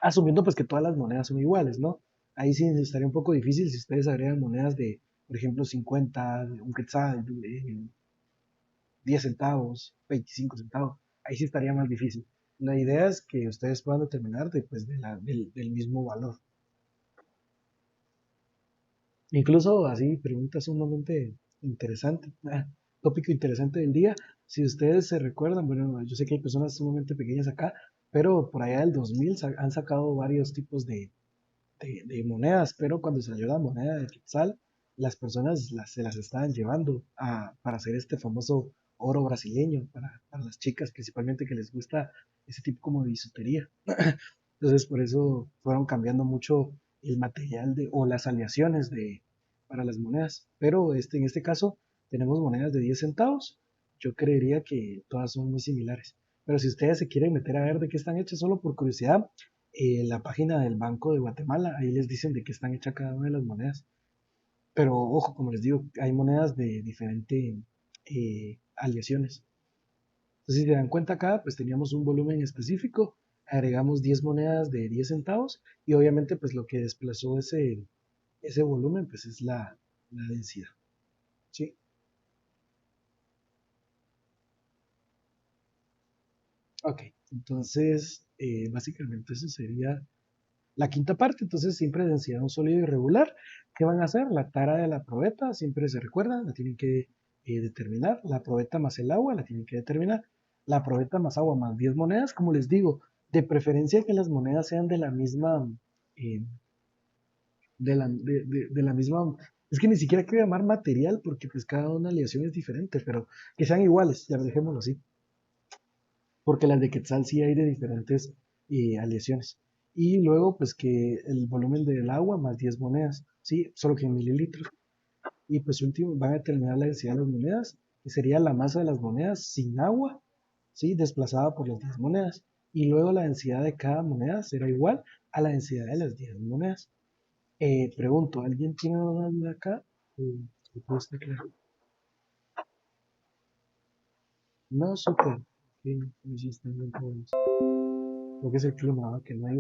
asumiendo pues que todas las monedas son iguales, ¿no? Ahí sí estaría un poco difícil si ustedes agregan monedas de, por ejemplo, 50, un quetzal, 10 centavos, 25 centavos. Ahí sí estaría más difícil. La idea es que ustedes puedan determinar pues, del mismo valor. Incluso así, pregunta sumamente interesante, tópico interesante del día. Si ustedes se recuerdan, bueno, yo sé que hay personas sumamente pequeñas acá, pero por allá del 2000 han sacado varios tipos de monedas, pero cuando salió la moneda de Quetzal, las personas se las estaban llevando para hacer este famoso oro brasileño, para las chicas principalmente que les gusta ese tipo como de bisutería. Entonces por eso fueron cambiando mucho el material o las aleaciones para las monedas. Pero en este caso tenemos monedas de 10 centavos. Yo creería que todas son muy similares. Pero si ustedes se quieren meter a ver de qué están hechas solo por curiosidad, la página del Banco de Guatemala, ahí les dicen de qué están hechas cada una de las monedas. Pero ojo, como les digo, hay monedas de diferentes aleaciones. Entonces, si se dan cuenta acá, pues teníamos un volumen específico, agregamos 10 monedas de 10 centavos y obviamente pues lo que desplazó ese volumen pues es la densidad. ¿Sí? Ok, entonces básicamente eso sería la quinta parte. Entonces siempre densidad de un sólido irregular. ¿Qué van a hacer? La tara de la probeta, siempre se recuerdan, la tienen que determinar. La probeta más el agua la tienen que determinar. La probeta más agua más 10 monedas, como les digo, de preferencia que las monedas sean de la misma, eh, de la misma, es que ni siquiera quiero llamar material porque pues cada una aleación es diferente, pero que sean iguales, ya dejémoslo así, porque las de Quetzal sí hay de diferentes aleaciones. Y luego, pues que el volumen del agua más 10 monedas, ¿sí? Solo que en mililitros. Y pues último, van a determinar la densidad de las monedas, que sería la masa de las monedas sin agua, ¿sí? Desplazada por las 10 monedas. Y luego la densidad de cada moneda será igual a la densidad de las 10 monedas. Pregunto, ¿alguien tiene una duda acá? ¿Todo está claro? No, súper. Sí, sí, están bien todos. Lo que es el clima, que no hay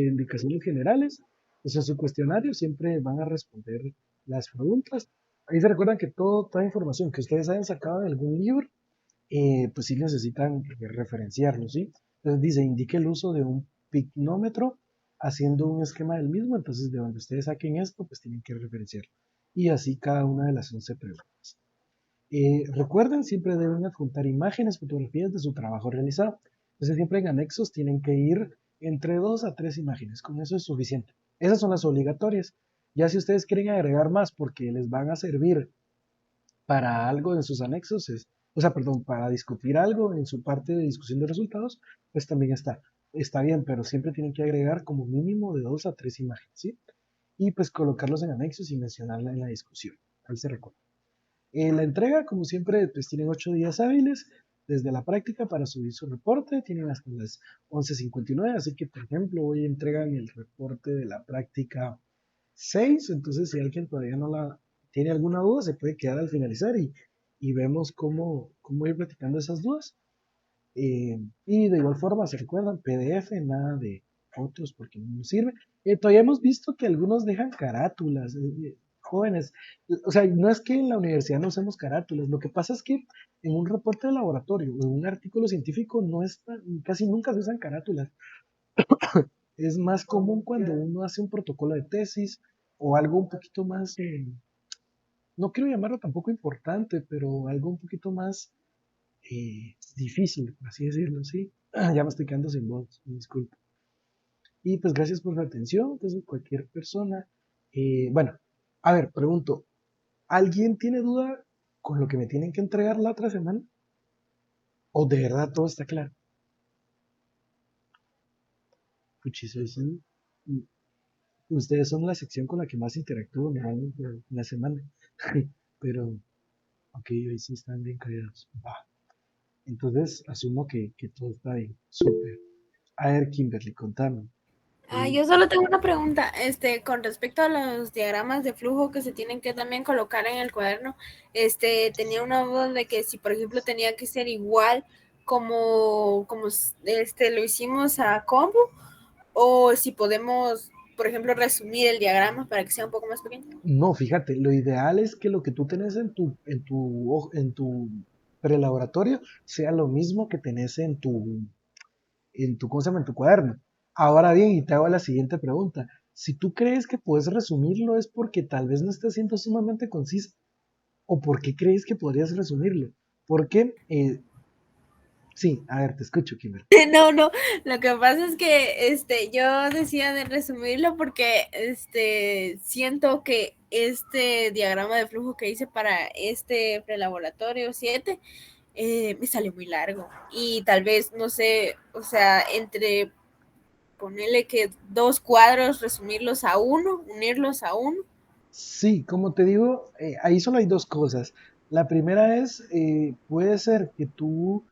indicaciones generales. Pues en su cuestionario siempre van a responder las preguntas. Ahí se recuerdan que toda información que ustedes hayan sacado de algún libro, pues sí necesitan referenciarlo, ¿sí? Entonces dice, indique el uso de un picnómetro haciendo un esquema del mismo. Entonces de donde ustedes saquen esto, pues tienen que referenciarlo. Y así cada una de las 11 preguntas. Recuerden, siempre deben adjuntar imágenes, fotografías de su trabajo realizado. Entonces, siempre en anexos tienen que ir entre 2 a 3 imágenes. Con eso es suficiente. Esas son las obligatorias. Ya si ustedes quieren agregar más porque les van a servir para algo en sus anexos, o sea, perdón, para discutir algo en su parte de discusión de resultados, pues también está bien, pero siempre tienen que agregar como mínimo de 2 a 3 imágenes, ¿sí? Y pues colocarlos en anexos y mencionarla en la discusión. Ahí se recuerda. La entrega, como siempre, pues tienen 8 días hábiles desde la práctica para subir su reporte. Tienen hasta las 11:59, así que, por ejemplo, hoy entregan el reporte de la práctica 6. Entonces, si alguien todavía no tiene alguna duda, se puede quedar al finalizar y vemos cómo ir platicando esas dudas. Y de igual forma, se recuerdan, PDF, nada de fotos porque no nos sirve. Todavía hemos visto que algunos dejan carátulas, jóvenes. O sea, no es que en la universidad no usemos carátulas, lo que pasa es que en un reporte de laboratorio o en un artículo científico casi nunca se usan carátulas. Es más común cuando uno hace un protocolo de tesis o algo un poquito más, no quiero llamarlo tampoco importante, pero algo un poquito más difícil, por así decirlo, ¿sí? Ya me estoy quedando sin voz, me disculpo. Y pues gracias por la atención, entonces cualquier persona. Bueno, a ver, pregunto, ¿alguien tiene duda con lo que me tienen que entregar la otra semana? ¿O de verdad todo está claro? Puchis, ustedes son la sección con la que más interactúo normalmente en la semana. Pero, ok, hoy sí están bien callados. Va. Entonces, asumo que todo está bien. Súper. A ver, Kimberly, contame. Yo solo tengo una pregunta, con respecto a los diagramas de flujo que se tienen que también colocar en el cuaderno, tenía una duda de que si, por ejemplo, tenía que ser igual como lo hicimos a combo, o si podemos, por ejemplo, resumir el diagrama para que sea un poco más pequeño. No, fíjate, lo ideal es que lo que tú tenés en tu prelaboratorio sea lo mismo que tenés en tu, ¿cómo se llama? En tu cuaderno. Ahora bien, y te hago la siguiente pregunta. Si tú crees que puedes resumirlo es porque tal vez no estás siendo sumamente concisa o por qué crees que podrías resumirlo. Porque, sí, a ver, te escucho, Kimber. No, no, lo que pasa es que yo decía de resumirlo porque siento que este diagrama de flujo que hice para este prelaboratorio 7 me salió muy largo y tal vez, no sé, o sea, entre ponerle que 2 cuadros, resumirlos a uno, unirlos a uno. Sí, como te digo, ahí solo hay dos cosas. La primera es, puede ser que tú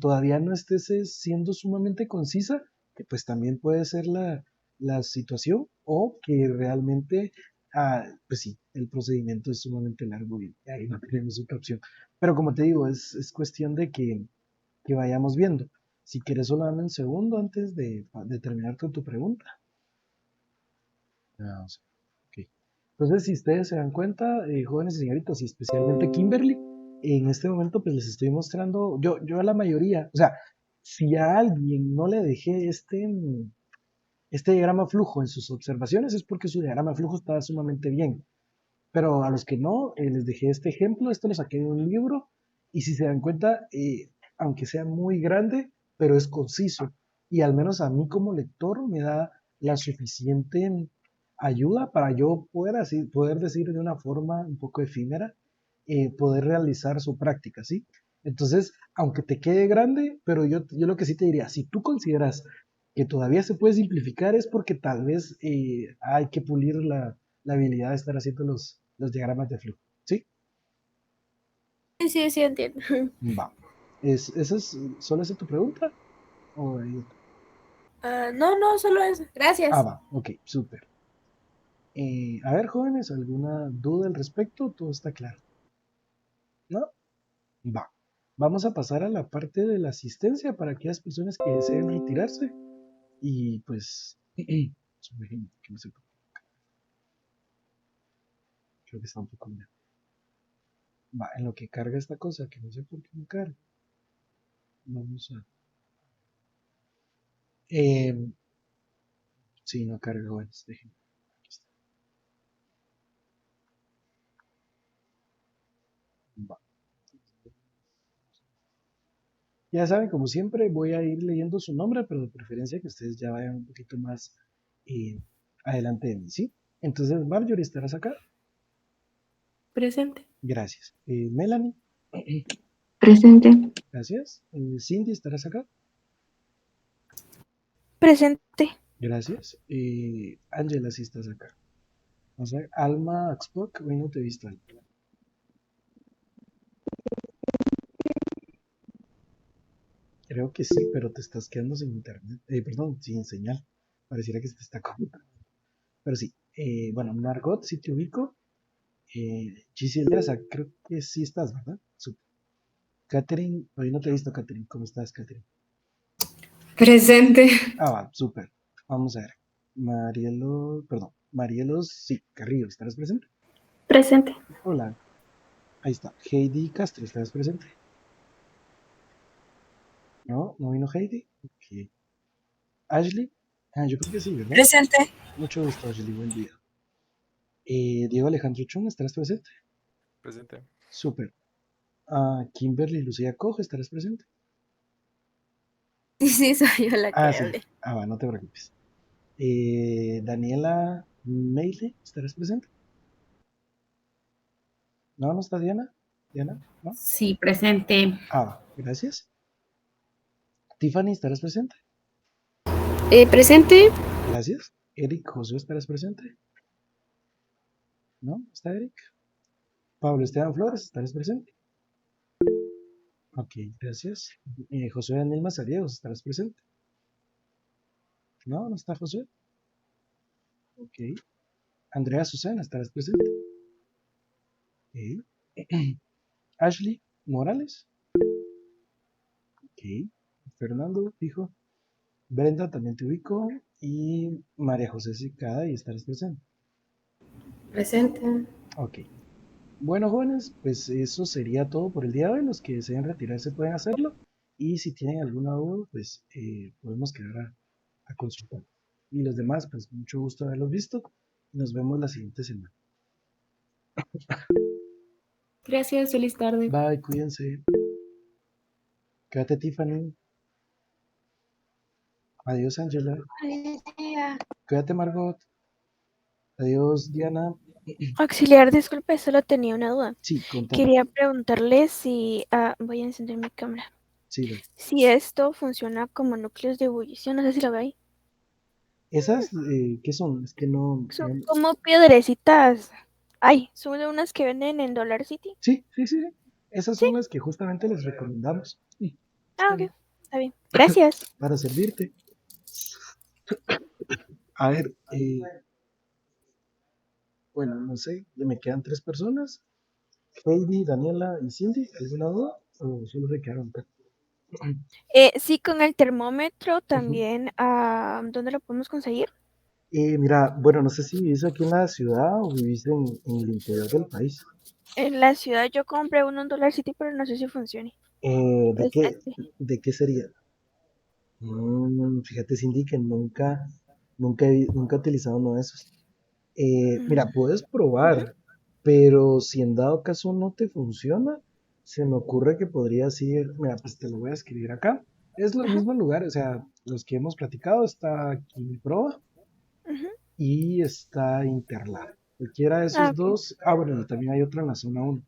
todavía no estés siendo sumamente concisa, que pues también puede ser la situación, o que realmente, pues sí, el procedimiento es sumamente largo y ahí no tenemos otra opción. Pero como te digo, es cuestión de que vayamos viendo. Si quieres, solo dame un segundo antes de terminar con tu pregunta. Vamos. Ok. Entonces, si ustedes se dan cuenta, jóvenes y señoritas, y especialmente Kimberly, en este momento pues les estoy mostrando, yo a la mayoría, o sea, si a alguien no le dejé este diagrama flujo en sus observaciones es porque su diagrama flujo estaba sumamente bien. Pero a los que no, les dejé este ejemplo, esto lo saqué de un libro, y si se dan cuenta, aunque sea muy grande, pero es conciso, y al menos a mí como lector me da la suficiente ayuda para yo poder decir de una forma un poco efímera, poder realizar su práctica, ¿sí? Entonces, aunque te quede grande, pero yo lo que sí te diría, si tú consideras que todavía se puede simplificar es porque tal vez hay que pulir la habilidad de estar haciendo los diagramas de flujo. ¿Sí? Sí, sí, sí, entiendo. Va. ¿Esa es, solo esa tu pregunta? ¿O hay otra? No, no, solo eso. Gracias. Va. Ok, súper. A ver, jóvenes, ¿alguna duda al respecto? Todo está claro. ¿No? Va. Vamos a pasar a la parte de la asistencia para aquellas personas que deseen retirarse. Y pues, que no sé, creo que está un poco bien. Va, en lo que carga esta cosa, que no sé por qué no carga. Vamos a. Eh, sí, no carga, bueno, déjenme. Aquí está. Va. Ya saben, como siempre, voy a ir leyendo su nombre, pero de preferencia que ustedes ya vayan un poquito más eh, adelante de mí, ¿sí? Entonces, Marjorie, ¿estarás acá? Presente. Gracias. Melanie, Presente. gracias. Cindy, ¿estarás acá? Presente. Gracias. Ángela, sí estás acá. O sea, Alma Axpoc, hoy no te he visto ahí. Creo que sí, pero te estás quedando sin internet. Perdón, sin señal. Pareciera que se te está cortando. Pero sí. Bueno, Margot, sí te ubico. Giselle Graza, creo que sí estás, ¿verdad? Súper. Catherine, hoy no te he visto, Catherine. ¿Cómo estás, Catherine? Presente. Va, súper. Vamos a ver. Marielos, sí, Carrillo, ¿estarás presente? Presente. Hola, ahí está. Heidi Castro, ¿estarás presente? No, no vino Heidi. Ok. Ashley, yo creo que sí, ¿verdad? Presente. Mucho gusto, Ashley, buen día. Diego Alejandro Chung, ¿estarás presente? Presente. Súper. Kimberly Lucía Cojo, ¿estarás presente? Sí, sí, soy yo la que Sí. hablé. Va, no te preocupes. Daniela Meile, ¿estarás presente? No, no está Diana. Diana, ¿no? Sí, presente. Va, gracias. Tiffany, ¿estarás presente? Presente. Gracias. Eric Josué, ¿estarás presente? ¿No? ¿Está Eric? Pablo Esteban Flores, ¿estarás presente? Ok, gracias. Josué Daniel Mazariegos, ¿estarás presente? No, no está Josué. Ok. Andrea Susana, ¿estarás presente? Ok. Ashley Morales. Ok. Fernando, hijo. Brenda, también te ubico. Y María José Cicada, y estarás presente. Presente. Ok. Bueno, jóvenes, pues eso sería todo por el día de hoy. Los que deseen retirarse pueden hacerlo. Y si tienen alguna duda, pues podemos quedar a consultar. Y los demás, pues mucho gusto haberlos visto. Nos vemos la siguiente semana. Gracias, feliz tarde. Bye, cuídense. Quédate, Tiffany. Adiós, Angela. Quédate, Margot. Adiós, Diana. Auxiliar, disculpe, solo tenía una duda. Sí, contame. Quería preguntarle si... voy a encender mi cámara. Sí, dale. Si esto funciona como núcleos de ebullición, no sé si lo ve ahí. ¿Esas qué son? Es que no, Son como piedrecitas. Ay, son unas que venden en Dollar City. Sí, sí, sí. Esas Sí. son las que justamente les recomendamos. Sí, está Ok, bien. está bien. Gracias. Para servirte. A ver, bueno, no sé, me quedan 3 personas. Heidi, Daniela y Cindy. ¿Alguna duda? ¿O solo se quedaron acá? Sí, con el termómetro Ujú. también. ¿Dónde lo podemos conseguir? Mira, bueno, no sé si vivís aquí en la ciudad o vivís en el interior del país. En la ciudad yo compré uno en Dollar City, pero no sé si funcione. ¿De Es qué, este. de qué sería? Fíjate, Cindy, que nunca he utilizado uno de esos. Mira, puedes Ujú. probar, pero si en dado caso no te funciona, se me ocurre que podrías ir, mira, pues te lo voy a escribir acá. Es los Ajá. mismos lugares, o sea, los que hemos platicado, está aquí Proa Ujú. y está Interlab. Cualquiera de esos Ok. dos, bueno, y también hay otro en la zona 1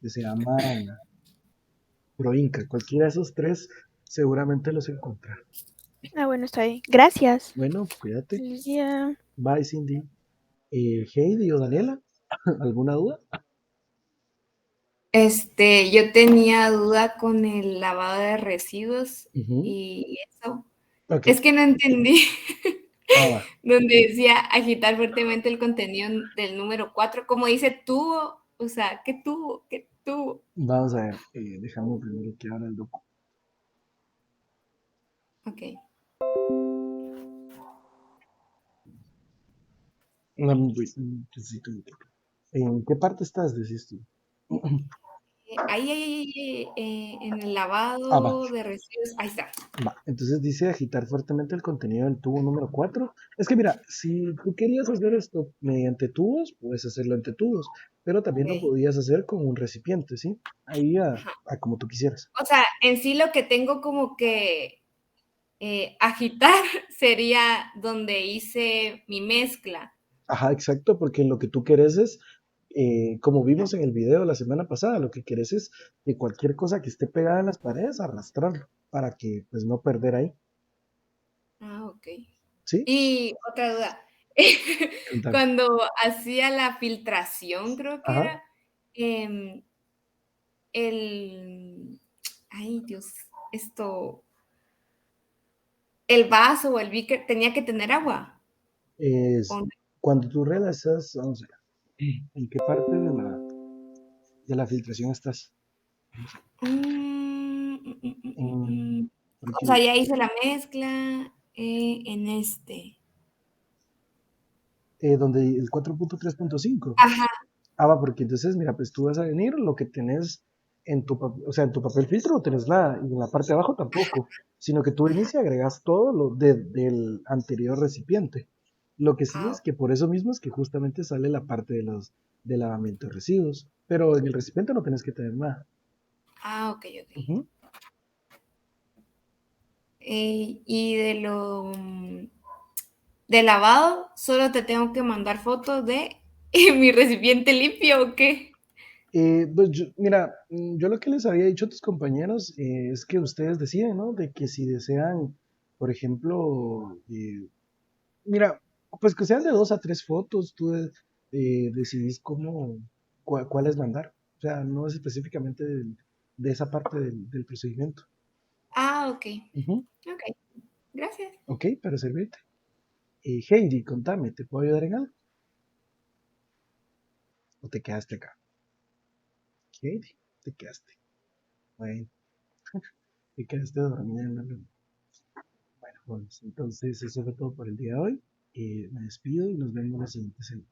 que se llama Proinca. Cualquiera de esos tres seguramente los encontrarás. Bueno, está bien. Gracias. Bueno, cuídate. Feliz día. Bye, Cindy. Heidi o Daniela, ¿alguna duda? Yo tenía duda con el lavado de residuos Ujú. y eso. Ok, Es que no entendí va. donde decía agitar fuertemente el contenido del número 4, como dice tubo, o sea, ¿qué tubo? ¿Qué tubo? Vamos a ver, dejamos primero que abra el docu. Ok. Necesito un toque. ¿En qué parte estás, decís tú? Ahí, en el Va, lavado de residuos, ahí está. va. Entonces dice agitar fuertemente el contenido del tubo número 4. Es que mira, si tú querías hacer esto mediante tubos, puedes hacerlo entre tubos, pero también lo Ok. podías hacer con un recipiente, ¿sí? Ahí Ajá. a como tú quisieras. O sea, en sí lo que tengo como que agitar sería donde hice mi mezcla. Ajá, exacto, porque lo que tú querés es, como vimos en el video la semana pasada, lo que querés es que cualquier cosa que esté pegada en las paredes, arrastrarlo, para que pues no perder ahí, Ah, ok. ¿sí? Y otra duda. Contame. Cuando hacía la filtración, creo que Ajá, era, em, ay Dios, esto, el vaso o el beaker tenía que tener agua. es, ¿O no? cuando tú realizas, vamos a ver, ¿en qué parte de la filtración estás? Vamos a ver, en- O porque, sea, ya hice la mezcla en este. donde el 4.3.5. Ajá. Va, porque entonces, mira, pues tú vas a venir, lo que tenés en o sea, en tu papel filtro no tenés nada, y en la parte de abajo tampoco, sino que tú venís y agregas todo lo del anterior recipiente. Lo que sí Ah, es que por eso mismo es que justamente sale la parte de lavamiento de residuos, pero en el recipiente no tenés que tener nada. ok, ok. Ujú. Y de lavado, solo te tengo que mandar fotos de mi recipiente limpio o qué. Pues mira, yo lo que les había dicho a tus compañeros es que ustedes deciden, ¿no? De que si desean, por ejemplo, mira, pues que sean de 2 a 3 fotos, tú decidís cuáles mandar. O sea, no es específicamente de esa parte del procedimiento. Ah, ok. Ujú. Ok, gracias. Ok, para servirte. Heidi, contame, ¿te puedo ayudar en algo? ¿O te quedaste acá? Heidi, te quedaste. Bueno, te quedaste dormida en la luna. Bueno, pues entonces eso fue todo por el día de hoy. Me despido y nos vemos la siguiente semana.